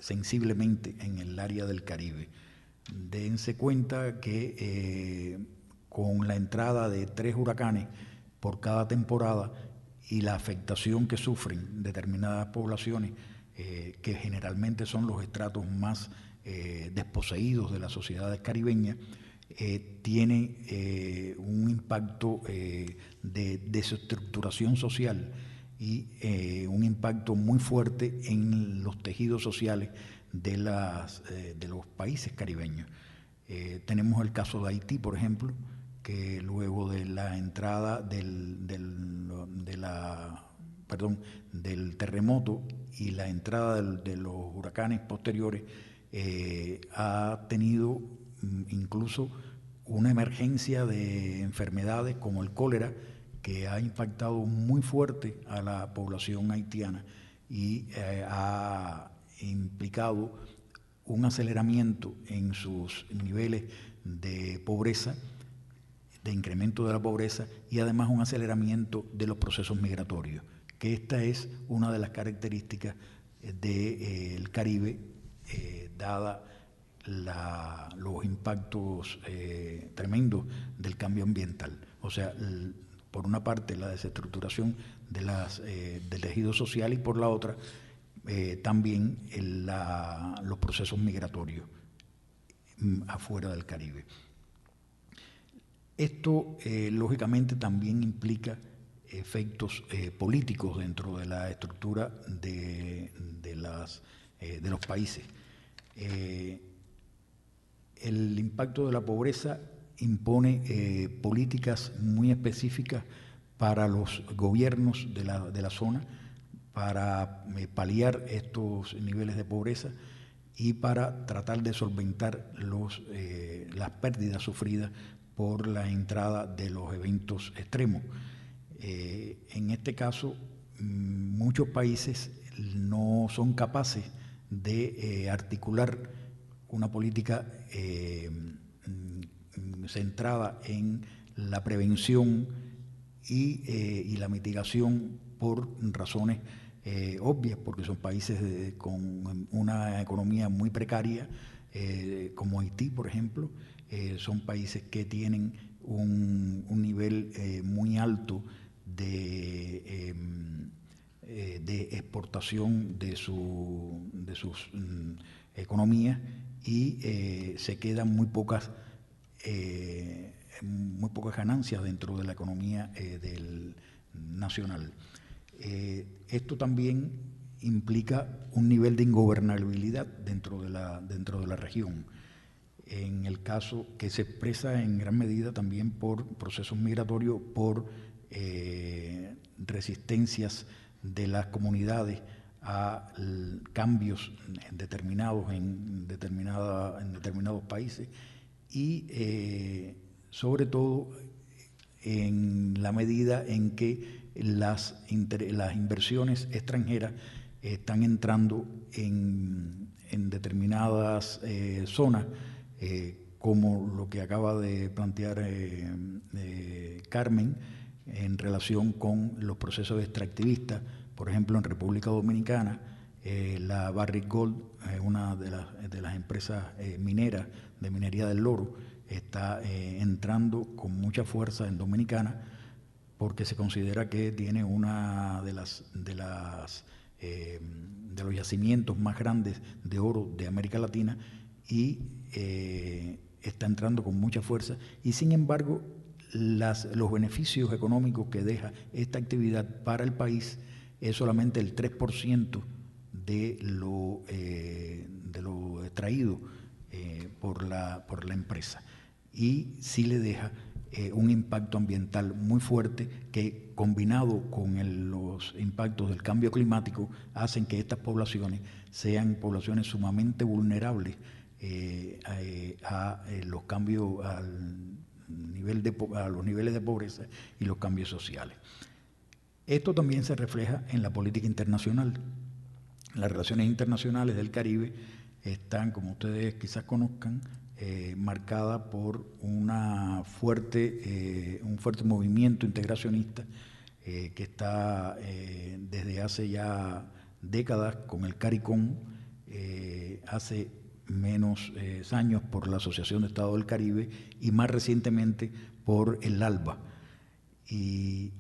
sensiblemente en el área del Caribe. Dense cuenta que con la entrada de 3 huracanes por cada temporada y la afectación que sufren determinadas poblaciones, que generalmente son los estratos más desposeídos de las sociedades caribeñas, tiene un impacto de desestructuración social y un impacto muy fuerte en los tejidos sociales de los países caribeños. Tenemos el caso de Haití, por ejemplo, que luego de la entrada del terremoto y la entrada de los huracanes posteriores, ha tenido incluso una emergencia de enfermedades como el cólera, que ha impactado muy fuerte a la población haitiana y ha implicado un aceleramiento en sus niveles de pobreza, de incremento de la pobreza, y además un aceleramiento de los procesos migratorios, que esta es una de las características del Caribe, dada los impactos tremendos del cambio ambiental. O sea, por una parte la desestructuración del tejido social y por la otra también los procesos migratorios afuera del Caribe. Esto lógicamente también implica efectos políticos dentro de la estructura de los países. El impacto de la pobreza impone políticas muy específicas para los gobiernos de la zona, para paliar estos niveles de pobreza y para tratar de solventar las pérdidas sufridas por la entrada de los eventos extremos. En este caso, muchos países no son capaces de articular una política centrada en la prevención y la mitigación por razones obvias, porque son países con una economía muy precaria, como Haití, por ejemplo. Son países que tienen un nivel muy alto de exportación de sus economías y se quedan muy pocas ganancias dentro de la economía nacional. Esto también implica un nivel de ingobernabilidad dentro de la región, en el caso que se expresa en gran medida también por procesos migratorios, por resistencias de las comunidades a cambios determinados en determinados países y sobre todo en la medida en que las inversiones extranjeras están entrando en determinadas zonas, como lo que acaba de plantear Carmen en relación con los procesos extractivistas. Por ejemplo, en República Dominicana, la Barrick Gold, una de las empresas mineras de minería del oro, está entrando con mucha fuerza en Dominicana porque se considera que tiene una de los yacimientos más grandes de oro de América Latina y está entrando con mucha fuerza. Y sin embargo, los beneficios económicos que deja esta actividad para el país es solamente el 3% de lo extraído por la empresa, y sí le deja un impacto ambiental muy fuerte que, combinado con los impactos del cambio climático, hacen que estas poblaciones sean poblaciones sumamente vulnerables a los cambios, a los niveles de pobreza y los cambios sociales. Esto también se refleja en la política internacional. Las relaciones internacionales del Caribe están, como ustedes quizás conozcan, marcadas por un fuerte movimiento integracionista que está desde hace ya décadas con el CARICOM, hace menos años por la Asociación de Estados del Caribe y más recientemente por el ALBA. Y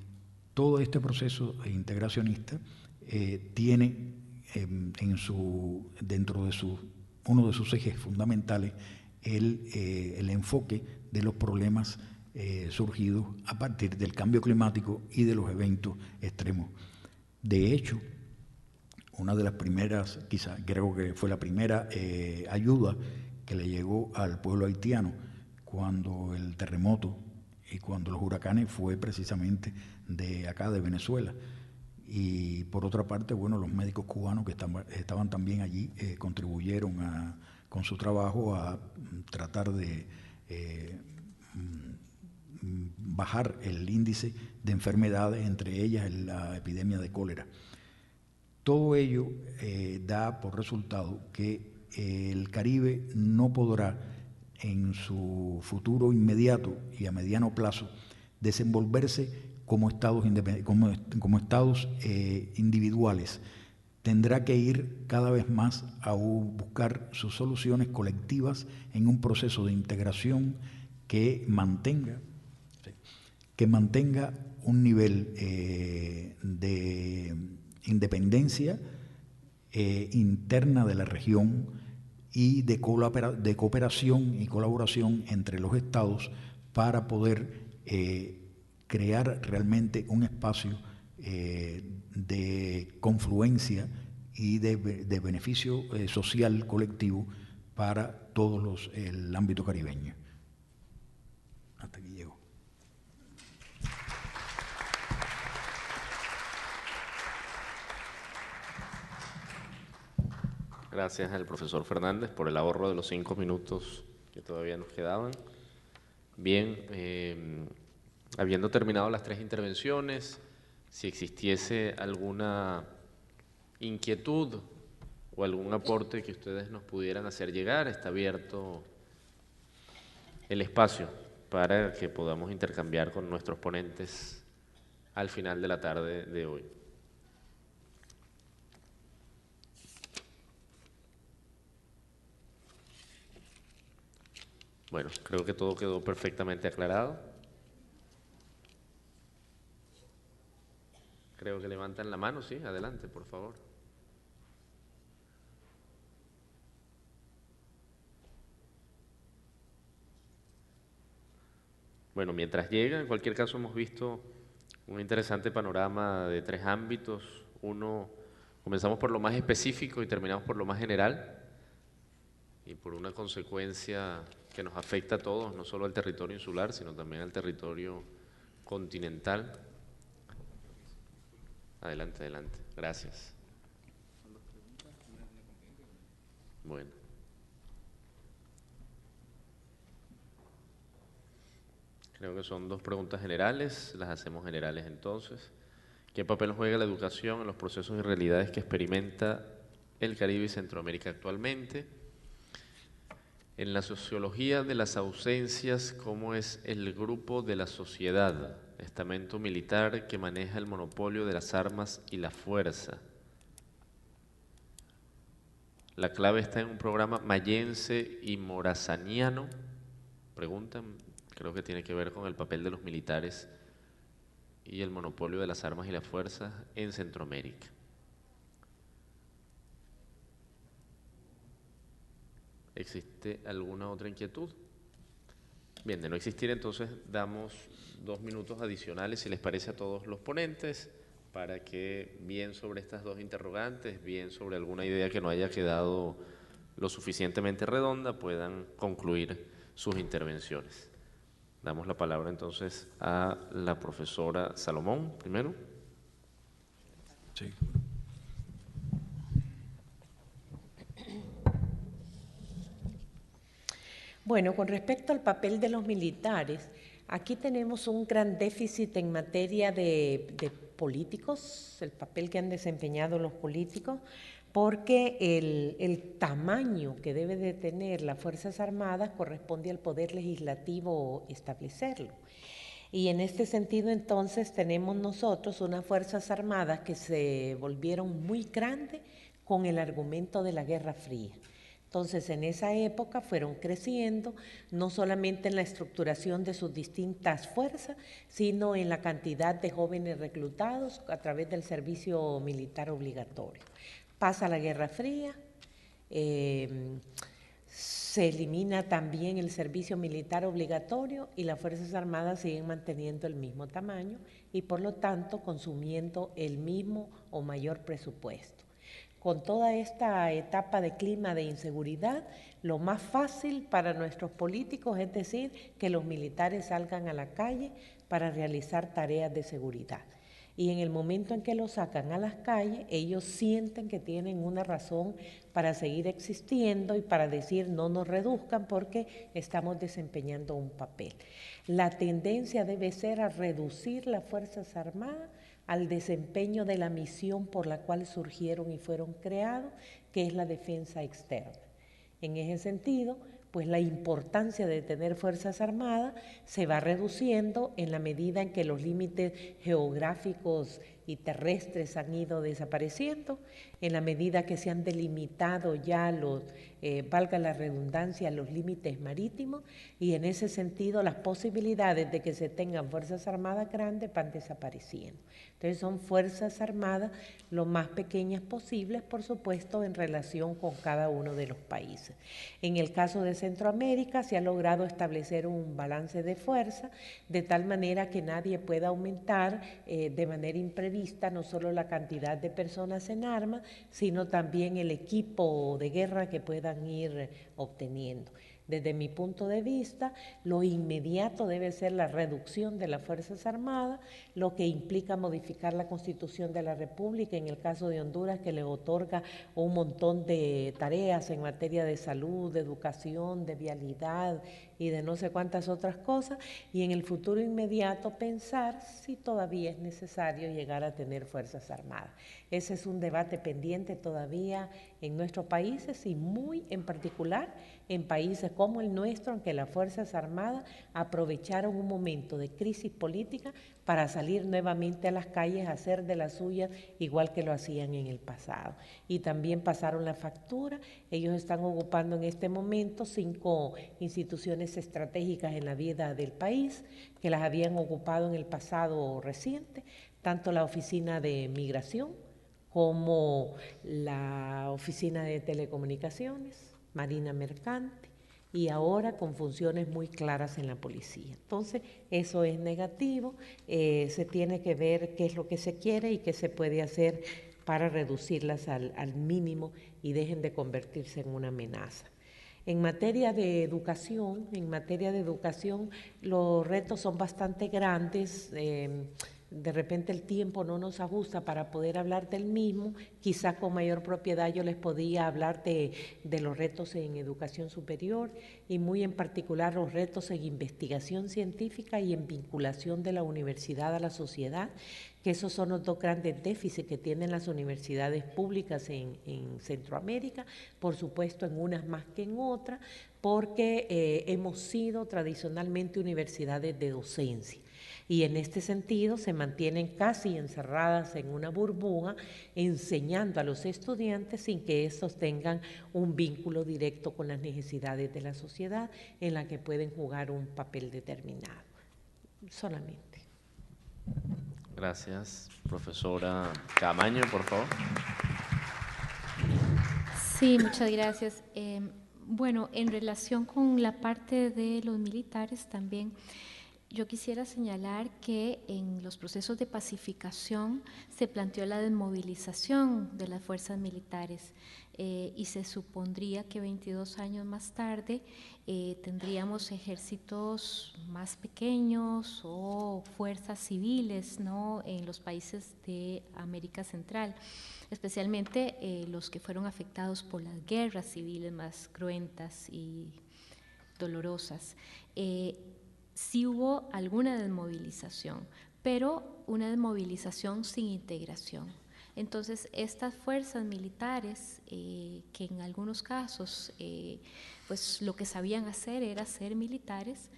todo este proceso integracionista tiene dentro de uno de sus ejes fundamentales el enfoque de los problemas surgidos a partir del cambio climático y de los eventos extremos. De hecho, una de las primeras, quizás creo que fue la primera ayuda que le llegó al pueblo haitiano cuando el terremoto y cuando los huracanes fue precisamente de acá, de Venezuela. Y por otra parte, bueno, los médicos cubanos que estaban también allí contribuyeron con su trabajo a tratar de bajar el índice de enfermedades, entre ellas la epidemia de cólera. Todo ello da por resultado que el Caribe no podrá en su futuro inmediato y a mediano plazo desenvolverse como estados individuales. Tendrá que ir cada vez más a buscar sus soluciones colectivas en un proceso de integración que mantenga un nivel de independencia interna de la región y de cooperación y colaboración entre los estados para poder crear realmente un espacio de confluencia y de beneficio social colectivo para todos el ámbito caribeño. Hasta aquí llego. Gracias al profesor Fernández por el ahorro de los 5 minutos que todavía nos quedaban. Bien, habiendo terminado las 3 intervenciones, si existiese alguna inquietud o algún aporte que ustedes nos pudieran hacer llegar, está abierto el espacio para que podamos intercambiar con nuestros ponentes al final de la tarde de hoy. Bueno, creo que todo quedó perfectamente aclarado. Creo que levantan la mano, sí, adelante, por favor. Bueno, mientras llega, en cualquier caso hemos visto un interesante panorama de 3 ámbitos. Uno, comenzamos por lo más específico y terminamos por lo más general, y por una consecuencia que nos afecta a todos, no solo al territorio insular, sino también al territorio continental. Adelante, adelante. Gracias. Bueno. Creo que son 2 preguntas generales, las hacemos generales entonces. ¿Qué papel juega la educación en los procesos y realidades que experimenta el Caribe y Centroamérica actualmente? En la sociología de las ausencias, ¿cómo es el grupo de la sociedad, estamento militar que maneja el monopolio de las armas y la fuerza? La clave está en un programa mayense y morazaniano. Preguntan, creo que tiene que ver con el papel de los militares y el monopolio de las armas y las fuerzas en Centroamérica. ¿Existe alguna otra inquietud? Bien, de no existir, entonces damos 2 minutos adicionales, si les parece, a todos los ponentes, para que bien sobre estas 2 interrogantes, bien sobre alguna idea que no haya quedado lo suficientemente redonda, puedan concluir sus intervenciones. Damos la palabra entonces a la profesora Salomón, primero. Sí. Bueno, con respecto al papel de los militares, aquí tenemos un gran déficit en materia de políticos, el papel que han desempeñado los políticos, porque el tamaño que debe de tener las Fuerzas Armadas corresponde al Poder Legislativo establecerlo. Y en este sentido, entonces, tenemos nosotros unas Fuerzas Armadas que se volvieron muy grandes con el argumento de la Guerra Fría. Entonces, en esa época fueron creciendo, no solamente en la estructuración de sus distintas fuerzas, sino en la cantidad de jóvenes reclutados a través del servicio militar obligatorio. Pasa la Guerra Fría, se elimina también el servicio militar obligatorio y las Fuerzas Armadas siguen manteniendo el mismo tamaño y por lo tanto consumiendo el mismo o mayor presupuesto. Con toda esta etapa de clima de inseguridad, lo más fácil para nuestros políticos es decir que los militares salgan a la calle para realizar tareas de seguridad. Y en el momento en que los sacan a las calles, ellos sienten que tienen una razón para seguir existiendo y para decir no nos reduzcan porque estamos desempeñando un papel. La tendencia debe ser a reducir las Fuerzas Armadas al desempeño de la misión por la cual surgieron y fueron creados, que es la defensa externa. En ese sentido, pues la importancia de tener Fuerzas Armadas se va reduciendo en la medida en que los límites geográficos y terrestres han ido desapareciendo, en la medida que se han delimitado ya los, valga la redundancia, los límites marítimos, y en ese sentido las posibilidades de que se tengan Fuerzas Armadas grandes van desapareciendo. Entonces son Fuerzas Armadas lo más pequeñas posibles, por supuesto, en relación con cada uno de los países. En el caso de Centroamérica se ha logrado establecer un balance de fuerza, de tal manera que nadie pueda aumentar de manera imprevista no solo la cantidad de personas en armas, sino también el equipo de guerra que puedan ir obteniendo. Desde mi punto de vista, lo inmediato debe ser la reducción de las Fuerzas Armadas, lo que implica modificar la Constitución de la República, en el caso de Honduras, que le otorga un montón de tareas en materia de salud, de educación, de vialidad y de no sé cuántas otras cosas, y en el futuro inmediato pensar si todavía es necesario llegar a tener Fuerzas Armadas. Ese es un debate pendiente todavía en nuestros países y muy en particular en países como el nuestro, en que las Fuerzas Armadas aprovecharon un momento de crisis política para salir nuevamente a las calles a hacer de las suyas igual que lo hacían en el pasado. Y también pasaron la factura. Ellos están ocupando en este momento 5 instituciones estratégicas en la vida del país que las habían ocupado en el pasado reciente, tanto la Oficina de Migración como la Oficina de Telecomunicaciones, Marina Mercante, y ahora con funciones muy claras en la policía. Entonces, eso es negativo, se tiene que ver qué es lo que se quiere y qué se puede hacer para reducirlas al mínimo y dejen de convertirse en una amenaza. En materia de educación, los retos son bastante grandes. De repente el tiempo no nos ajusta para poder hablar del mismo. Quizás con mayor propiedad yo les podía hablar de los retos en educación superior y muy en particular los retos en investigación científica y en vinculación de la universidad a la sociedad, que esos son los 2 grandes déficits que tienen las universidades públicas en Centroamérica, por supuesto en unas más que en otras, porque hemos sido tradicionalmente universidades de docencia. Y en este sentido se mantienen casi encerradas en una burbuja, enseñando a los estudiantes sin que estos tengan un vínculo directo con las necesidades de la sociedad en la que pueden jugar un papel determinado. Solamente. Gracias. Profesora Camaño, por favor. Sí, muchas gracias. Bueno, en relación con la parte de los militares también, yo quisiera señalar que en los procesos de pacificación se planteó la desmovilización de las fuerzas militares y se supondría que 22 años más tarde tendríamos ejércitos más pequeños o fuerzas civiles, ¿no?, en los países de América Central, especialmente los que fueron afectados por las guerras civiles más cruentas y dolorosas. Sí hubo alguna desmovilización, pero una desmovilización sin integración. Entonces, estas fuerzas militares, que en algunos casos, pues lo que sabían hacer era ser militares,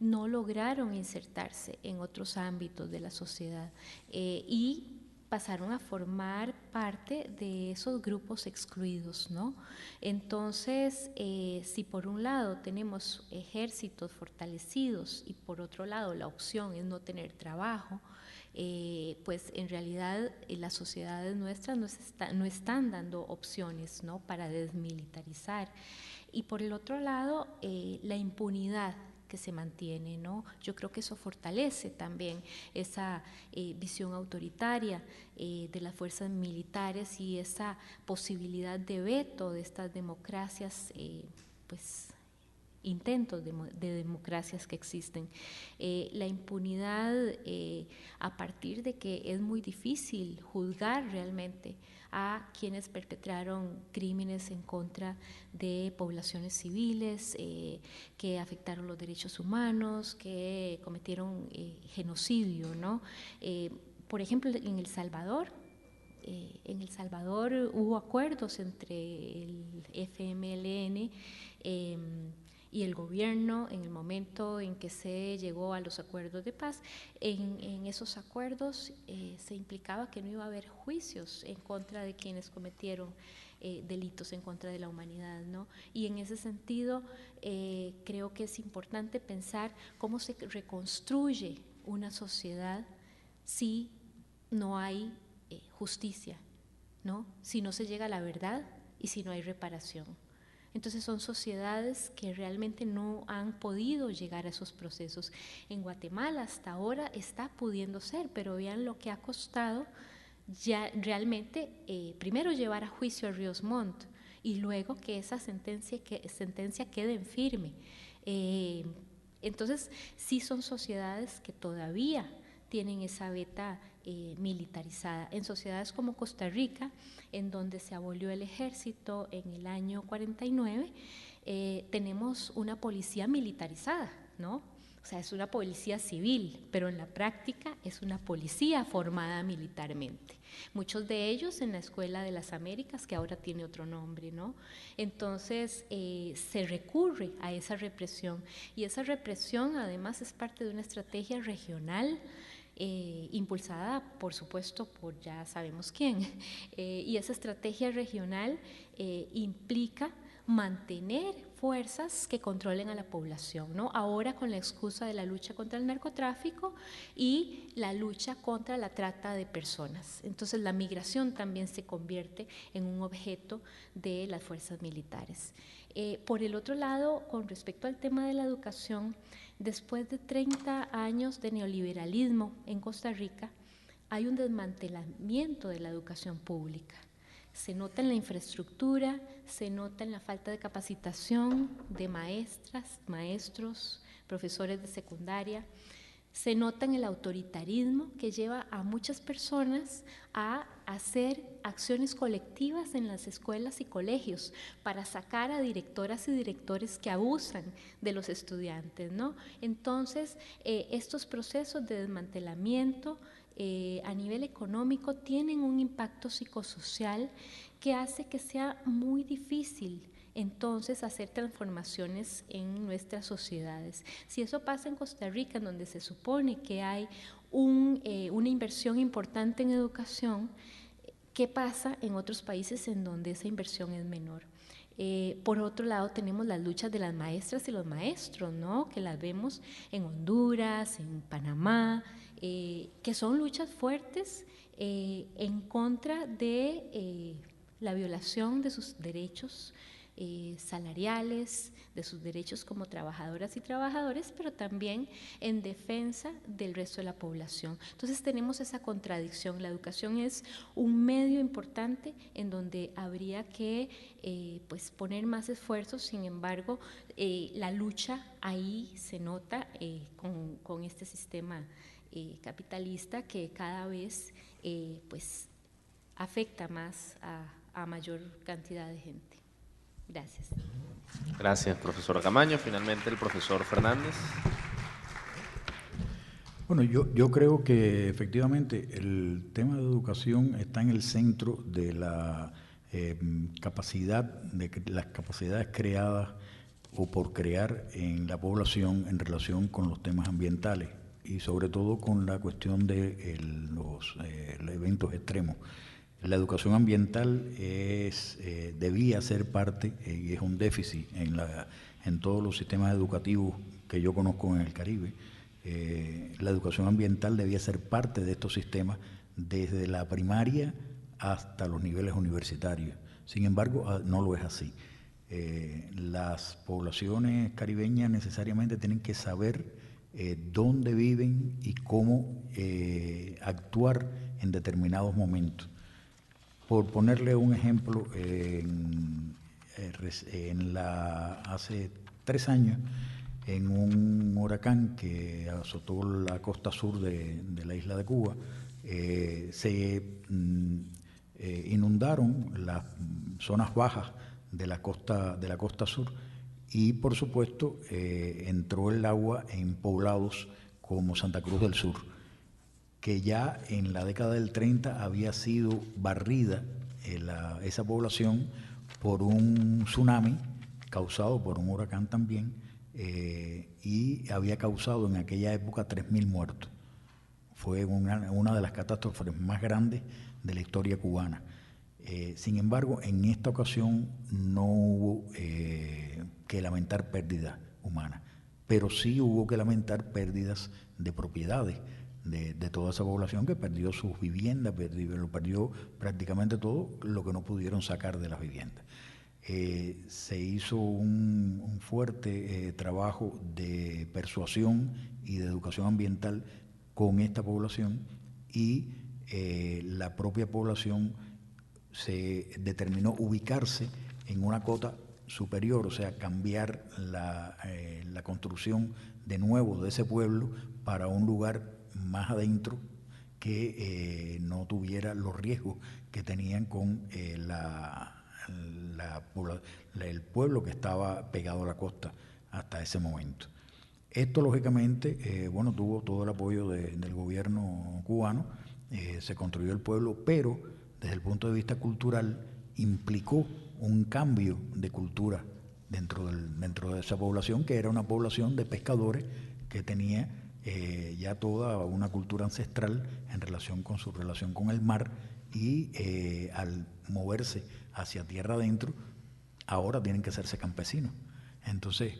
no lograron insertarse en otros ámbitos de la sociedad y pasaron a formar parte de esos grupos excluidos, ¿no? Entonces, si por un lado tenemos ejércitos fortalecidos y por otro lado la opción es no tener trabajo, pues en realidad las sociedades nuestras no están dando opciones, ¿no?, para desmilitarizar. Y por el otro lado, la impunidad que se mantiene, ¿no? Yo creo que eso fortalece también esa visión autoritaria de las fuerzas militares y esa posibilidad de veto de estas democracias, pues intentos de democracias que existen. La impunidad a partir de que es muy difícil juzgar realmente a quienes perpetraron crímenes en contra de poblaciones civiles, que afectaron los derechos humanos, que cometieron genocidio, ¿no? Por ejemplo, en El Salvador hubo acuerdos entre el FMLN y el gobierno en el momento en que se llegó a los acuerdos de paz. En esos acuerdos se implicaba que no iba a haber juicios en contra de quienes cometieron delitos en contra de la humanidad, ¿no? Y en ese sentido creo que es importante pensar cómo se reconstruye una sociedad si no hay justicia, ¿no?, si no se llega a la verdad y si no hay reparación. Entonces son sociedades que realmente no han podido llegar a esos procesos. En Guatemala hasta ahora está pudiendo ser, pero vean lo que ha costado ya realmente primero llevar a juicio a Ríos Montt y luego que esa sentencia quede en firme. Entonces, sí son sociedades que todavía tienen esa veta militarizada. En sociedades como Costa Rica, en donde se abolió el ejército en el año 49, tenemos una policía militarizada, ¿no? O sea, es una policía civil, pero en la práctica es una policía formada militarmente. Muchos de ellos en la Escuela de las Américas, que ahora tiene otro nombre, ¿no? Entonces, se recurre a esa represión, y esa represión además es parte de una estrategia regional impulsada, por supuesto, por ya sabemos quién. Y esa estrategia regional implica mantener fuerzas que controlen a la población, ¿no? Ahora con la excusa de la lucha contra el narcotráfico y la lucha contra la trata de personas. Entonces la migración también se convierte en un objeto de las fuerzas militares. Por el otro lado, con respecto al tema de la educación, después de 30 años de neoliberalismo en Costa Rica, hay un desmantelamiento de la educación pública. Se nota en la infraestructura, se nota en la falta de capacitación de maestras, maestros, profesores de secundaria, se nota en el autoritarismo que lleva a muchas personas a hacer acciones colectivas en las escuelas y colegios para sacar a directoras y directores que abusan de los estudiantes, ¿no? Entonces, estos procesos de desmantelamiento a nivel económico tienen un impacto psicosocial que hace que sea muy difícil entonces hacer transformaciones en nuestras sociedades. Si eso pasa en Costa Rica, en donde se supone que hay una inversión importante en educación, ¿qué pasa en otros países en donde esa inversión es menor? Por otro lado, tenemos las luchas de las maestras y los maestros, ¿no? Que las vemos en Honduras, en Panamá, que son luchas fuertes en contra de la violación de sus derechos salariales, de sus derechos como trabajadoras y trabajadores, pero también en defensa del resto de la población. Entonces tenemos esa contradicción. La educación es un medio importante en donde habría que pues poner más esfuerzos. Sin embargo, la lucha ahí se nota con este sistema capitalista que cada vez pues afecta más a mayor cantidad de gente. Gracias. Gracias, profesora Camaño. Finalmente, el profesor Fernández. Bueno, yo creo que efectivamente el tema de educación está en el centro de la las capacidades creadas o por crear en la población en relación con los temas ambientales y sobre todo con la cuestión de los eventos extremos. La educación ambiental debía ser parte, y es un déficit en todos los sistemas educativos que yo conozco en el Caribe. La educación ambiental debía ser parte de estos sistemas desde la primaria hasta los niveles universitarios. Sin embargo, no lo es así. Las poblaciones caribeñas necesariamente tienen que saber dónde viven y cómo actuar en determinados momentos. Por ponerle un ejemplo, hace 3 años, en un huracán que azotó la costa sur de la isla de Cuba, se inundaron las zonas bajas de la costa sur y, por supuesto, entró el agua en poblados como Santa Cruz del Sur, que ya en la década del 30 había sido barrida esa población por un tsunami causado por un huracán también, y había causado en aquella época 3.000 muertos. Fue una de las catástrofes más grandes de la historia cubana. Sin embargo, en esta ocasión no hubo que lamentar pérdidas humanas, pero sí hubo que lamentar pérdidas de propiedades de toda esa población que perdió sus viviendas, perdió prácticamente todo lo que no pudieron sacar de las viviendas. Se hizo un fuerte trabajo de persuasión y de educación ambiental con esta población y la propia población se determinó ubicarse en una cota superior, o sea, cambiar la construcción de nuevo de ese pueblo para un lugar más adentro que no tuviera los riesgos que tenían con el pueblo que estaba pegado a la costa hasta ese momento. Esto, lógicamente, bueno, tuvo todo el apoyo del gobierno cubano, se construyó el pueblo, pero desde el punto de vista cultural implicó un cambio de cultura dentro de esa población, que era una población de pescadores que tenía ya toda una cultura ancestral en relación con su relación con el mar, y al moverse hacia tierra adentro, ahora tienen que hacerse campesinos. Entonces,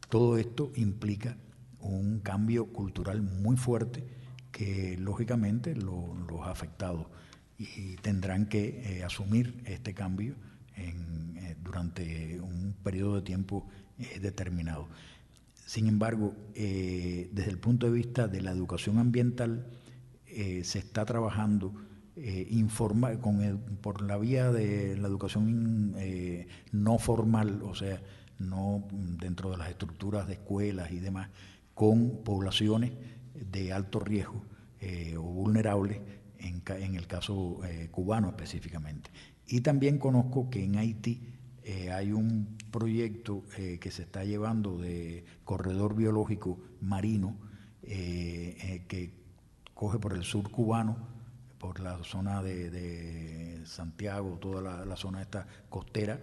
todo esto implica un cambio cultural muy fuerte que lógicamente los ha afectado y tendrán que asumir este cambio durante un periodo de tiempo determinado. Sin embargo, desde el punto de vista de la educación ambiental, se está trabajando por la vía de la educación no formal, o sea, no dentro de las estructuras de escuelas y demás, con poblaciones de alto riesgo o vulnerables, en el caso cubano específicamente. Y también conozco que en Haití hay un proyecto que se está llevando de corredor biológico marino que coge por el sur cubano, por la zona de Santiago, toda la zona esta costera,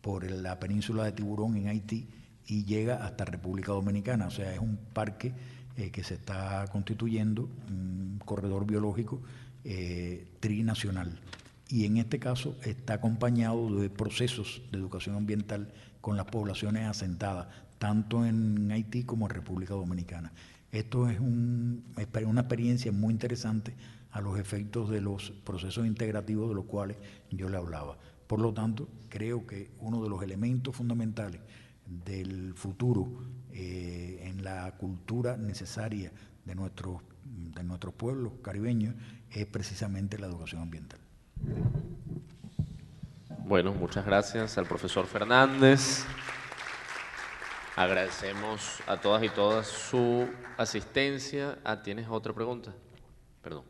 por la península de Tiburón en Haití, y llega hasta República Dominicana. O sea, es un parque que se está constituyendo, un corredor biológico trinacional. Y en este caso está acompañado de procesos de educación ambiental con las poblaciones asentadas, tanto en Haití como en República Dominicana. Esto es una experiencia muy interesante a los efectos de los procesos integrativos de los cuales yo le hablaba. Por lo tanto, creo que uno de los elementos fundamentales del futuro en la cultura necesaria de nuestros pueblos caribeños es precisamente la educación ambiental. Bueno, muchas gracias al profesor Fernández. Agradecemos a todas y todas su asistencia. ¿Tienes otra pregunta? Perdón.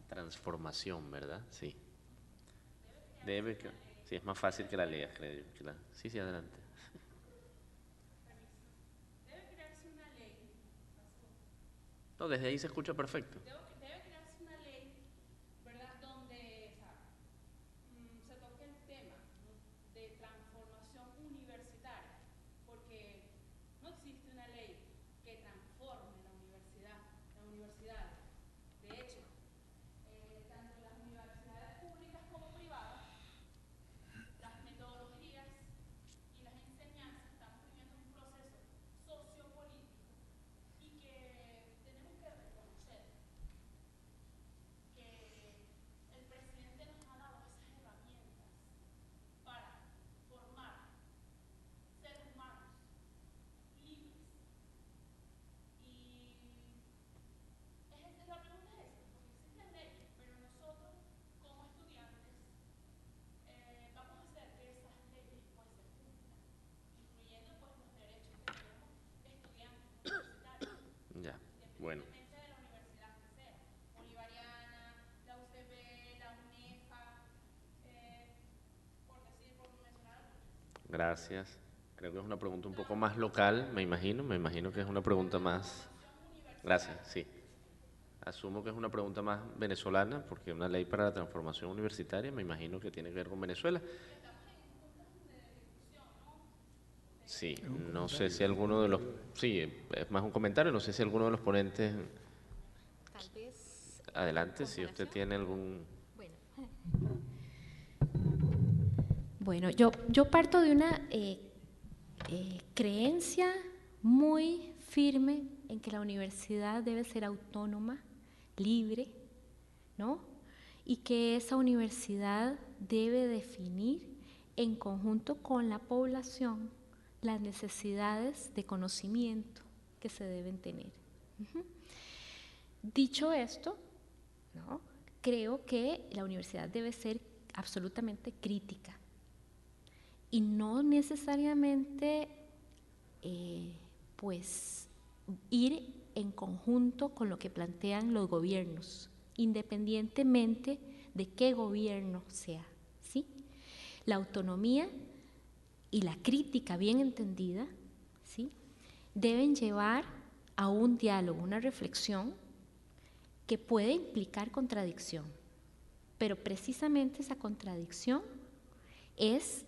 Transformación, ¿verdad? Sí. Sí, es más fácil que la leas, creo. Sí, sí, adelante. Debe crearse una ley. No, desde ahí se escucha perfecto. Debe crearse una ley, ¿verdad?, donde se toque el tema, ¿no?, de transformación universitaria, porque no existe una ley que transforme la universidad. De hecho, tanto las universidades públicas como privadas, las metodologías y las enseñanzas están viviendo un proceso sociopolítico, y que tenemos que reconocer que el presidente nos ha dado esas herramientas para formar seres humanos libres. Y la pregunta es esa, porque existen leyes, pero nosotros como estudiantes vamos a hacer que esas leyes pues se cumplan, incluyendo pues los derechos que tenemos estudiantes universitarios, Ya, bueno. independientemente de la universidad que sea, bolivariana, la UCB, la UNEFA, por mencionar algunas. Gracias. Creo que es una pregunta un poco más local, me imagino que es una pregunta más... Gracias, sí. Asumo que es una pregunta más venezolana, porque una ley para la transformación universitaria me imagino que tiene que ver con Venezuela. Sí, no sé si alguno de los... Sí, es más un comentario, no sé si alguno de los ponentes... Tal vez... Adelante, si usted tiene algún... Bueno. Bueno, yo parto de una creencia muy firme en que la universidad debe ser autónoma, libre, ¿no? Y que esa universidad debe definir en conjunto con la población las necesidades de conocimiento que se deben tener. Dicho esto, ¿no?, creo que la universidad debe ser absolutamente crítica y no necesariamente pues ir en conjunto con lo que plantean los gobiernos, independientemente de qué gobierno sea, ¿sí? La autonomía y la crítica bien entendida, ¿sí?, deben llevar a un diálogo, una reflexión que puede implicar contradicción, pero precisamente esa contradicción es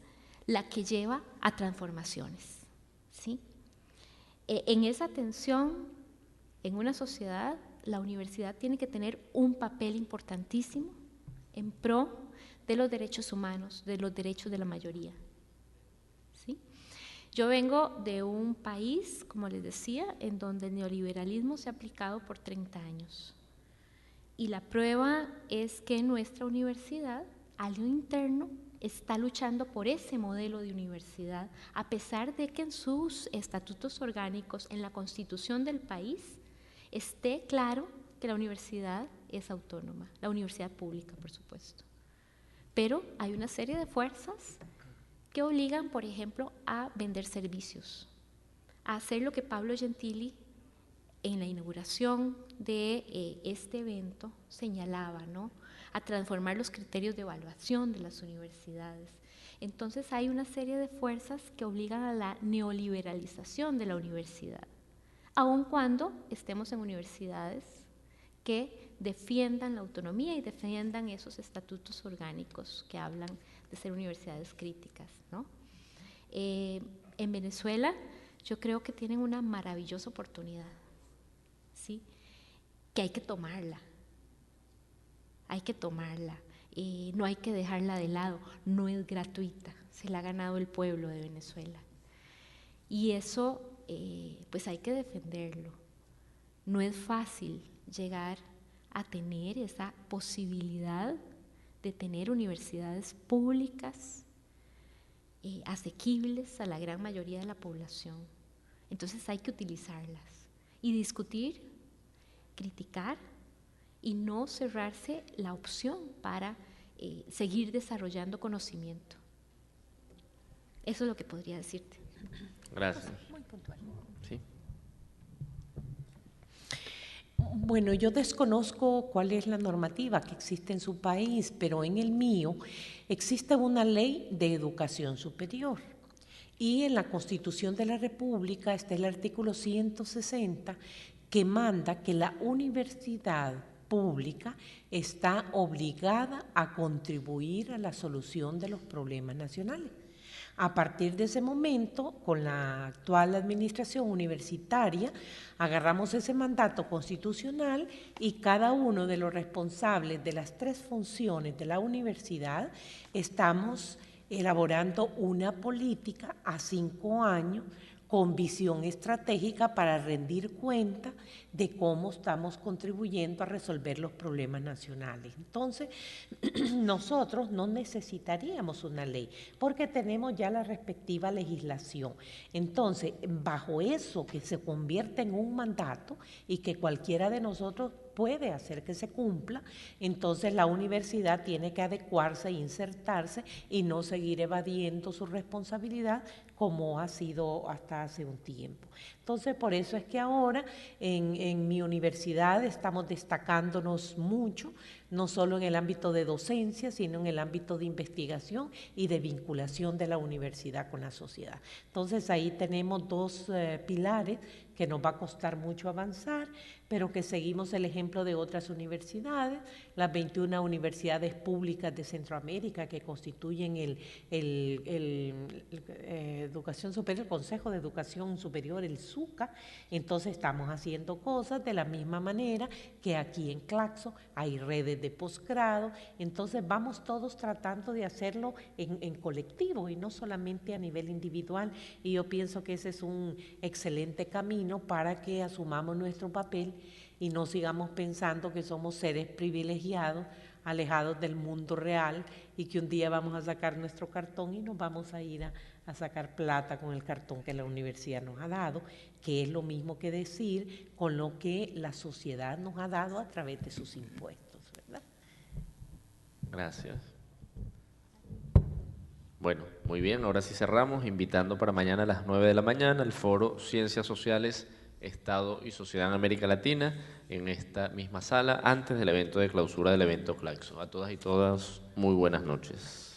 la que lleva a transformaciones, ¿sí? En esa tensión, en una sociedad, la universidad tiene que tener un papel importantísimo en pro de los derechos humanos, de los derechos de la mayoría, ¿sí? Yo vengo de un país, como les decía, en donde el neoliberalismo se ha aplicado por 30 años. Y la prueba es que nuestra universidad, a lo interno, está luchando por ese modelo de universidad, a pesar de que en sus estatutos orgánicos, en la constitución del país, esté claro que la universidad es autónoma, la universidad pública, por supuesto. Pero hay una serie de fuerzas que obligan, por ejemplo, a vender servicios, a hacer lo que Pablo Gentili en la inauguración de este evento señalaba, ¿no?, a transformar los criterios de evaluación de las universidades. Entonces hay una serie de fuerzas que obligan a la neoliberalización de la universidad, aun cuando estemos en universidades que defiendan la autonomía y defiendan esos estatutos orgánicos que hablan de ser universidades críticas, ¿no? En Venezuela yo creo que tienen una maravillosa oportunidad, ¿sí?, que hay que tomarla. Hay que tomarla, no hay que dejarla de lado, no es gratuita, se la ha ganado el pueblo de Venezuela. Y eso, pues hay que defenderlo. No es fácil llegar a tener esa posibilidad de tener universidades públicas asequibles a la gran mayoría de la población. Entonces hay que utilizarlas y discutir, criticar, y no cerrarse la opción para seguir desarrollando conocimiento. Eso es lo que podría decirte. Gracias. Muy puntual. ¿Sí? Bueno, yo desconozco cuál es la normativa que existe en su país, pero en el mío existe una ley de educación superior. Y en la Constitución de la República está el artículo 160 que manda que la universidad pública está obligada a contribuir a la solución de los problemas nacionales. A partir de ese momento, con la actual administración universitaria, agarramos ese mandato constitucional y cada uno de los responsables de las 3 funciones de la universidad estamos elaborando una política a 5 años con visión estratégica para rendir cuenta de cómo estamos contribuyendo a resolver los problemas nacionales. Entonces, nosotros no necesitaríamos una ley, porque tenemos ya la respectiva legislación. Entonces, bajo eso que se convierte en un mandato y que cualquiera de nosotros puede hacer que se cumpla, entonces la universidad tiene que adecuarse e insertarse y no seguir evadiendo su responsabilidad como ha sido hasta hace un tiempo. Entonces, por eso es que ahora en mi universidad estamos destacándonos mucho, no solo en el ámbito de docencia, sino en el ámbito de investigación y de vinculación de la universidad con la sociedad. Entonces, ahí tenemos 2 pilares que nos va a costar mucho avanzar, pero que seguimos el ejemplo de otras universidades, las 21 universidades públicas de Centroamérica que constituyen Educación Superior, el Consejo de Educación Superior, el SUCA. Entonces estamos haciendo cosas de la misma manera que aquí en Claxo hay redes de posgrado. Entonces vamos todos tratando de hacerlo en colectivo y no solamente a nivel individual, y yo pienso que ese es un excelente camino para que asumamos nuestro papel y no sigamos pensando que somos seres privilegiados, alejados del mundo real, y que un día vamos a sacar nuestro cartón y nos vamos a ir a sacar plata con el cartón que la universidad nos ha dado, que es lo mismo que decir con lo que la sociedad nos ha dado a través de sus impuestos, ¿verdad? Gracias. Bueno, muy bien, ahora sí cerramos, invitando para mañana a las 9 de la mañana el foro Ciencias Sociales, Estado y Sociedad en América Latina, en esta misma sala, antes del evento de clausura del evento Claxo. A todas y todas, muy buenas noches.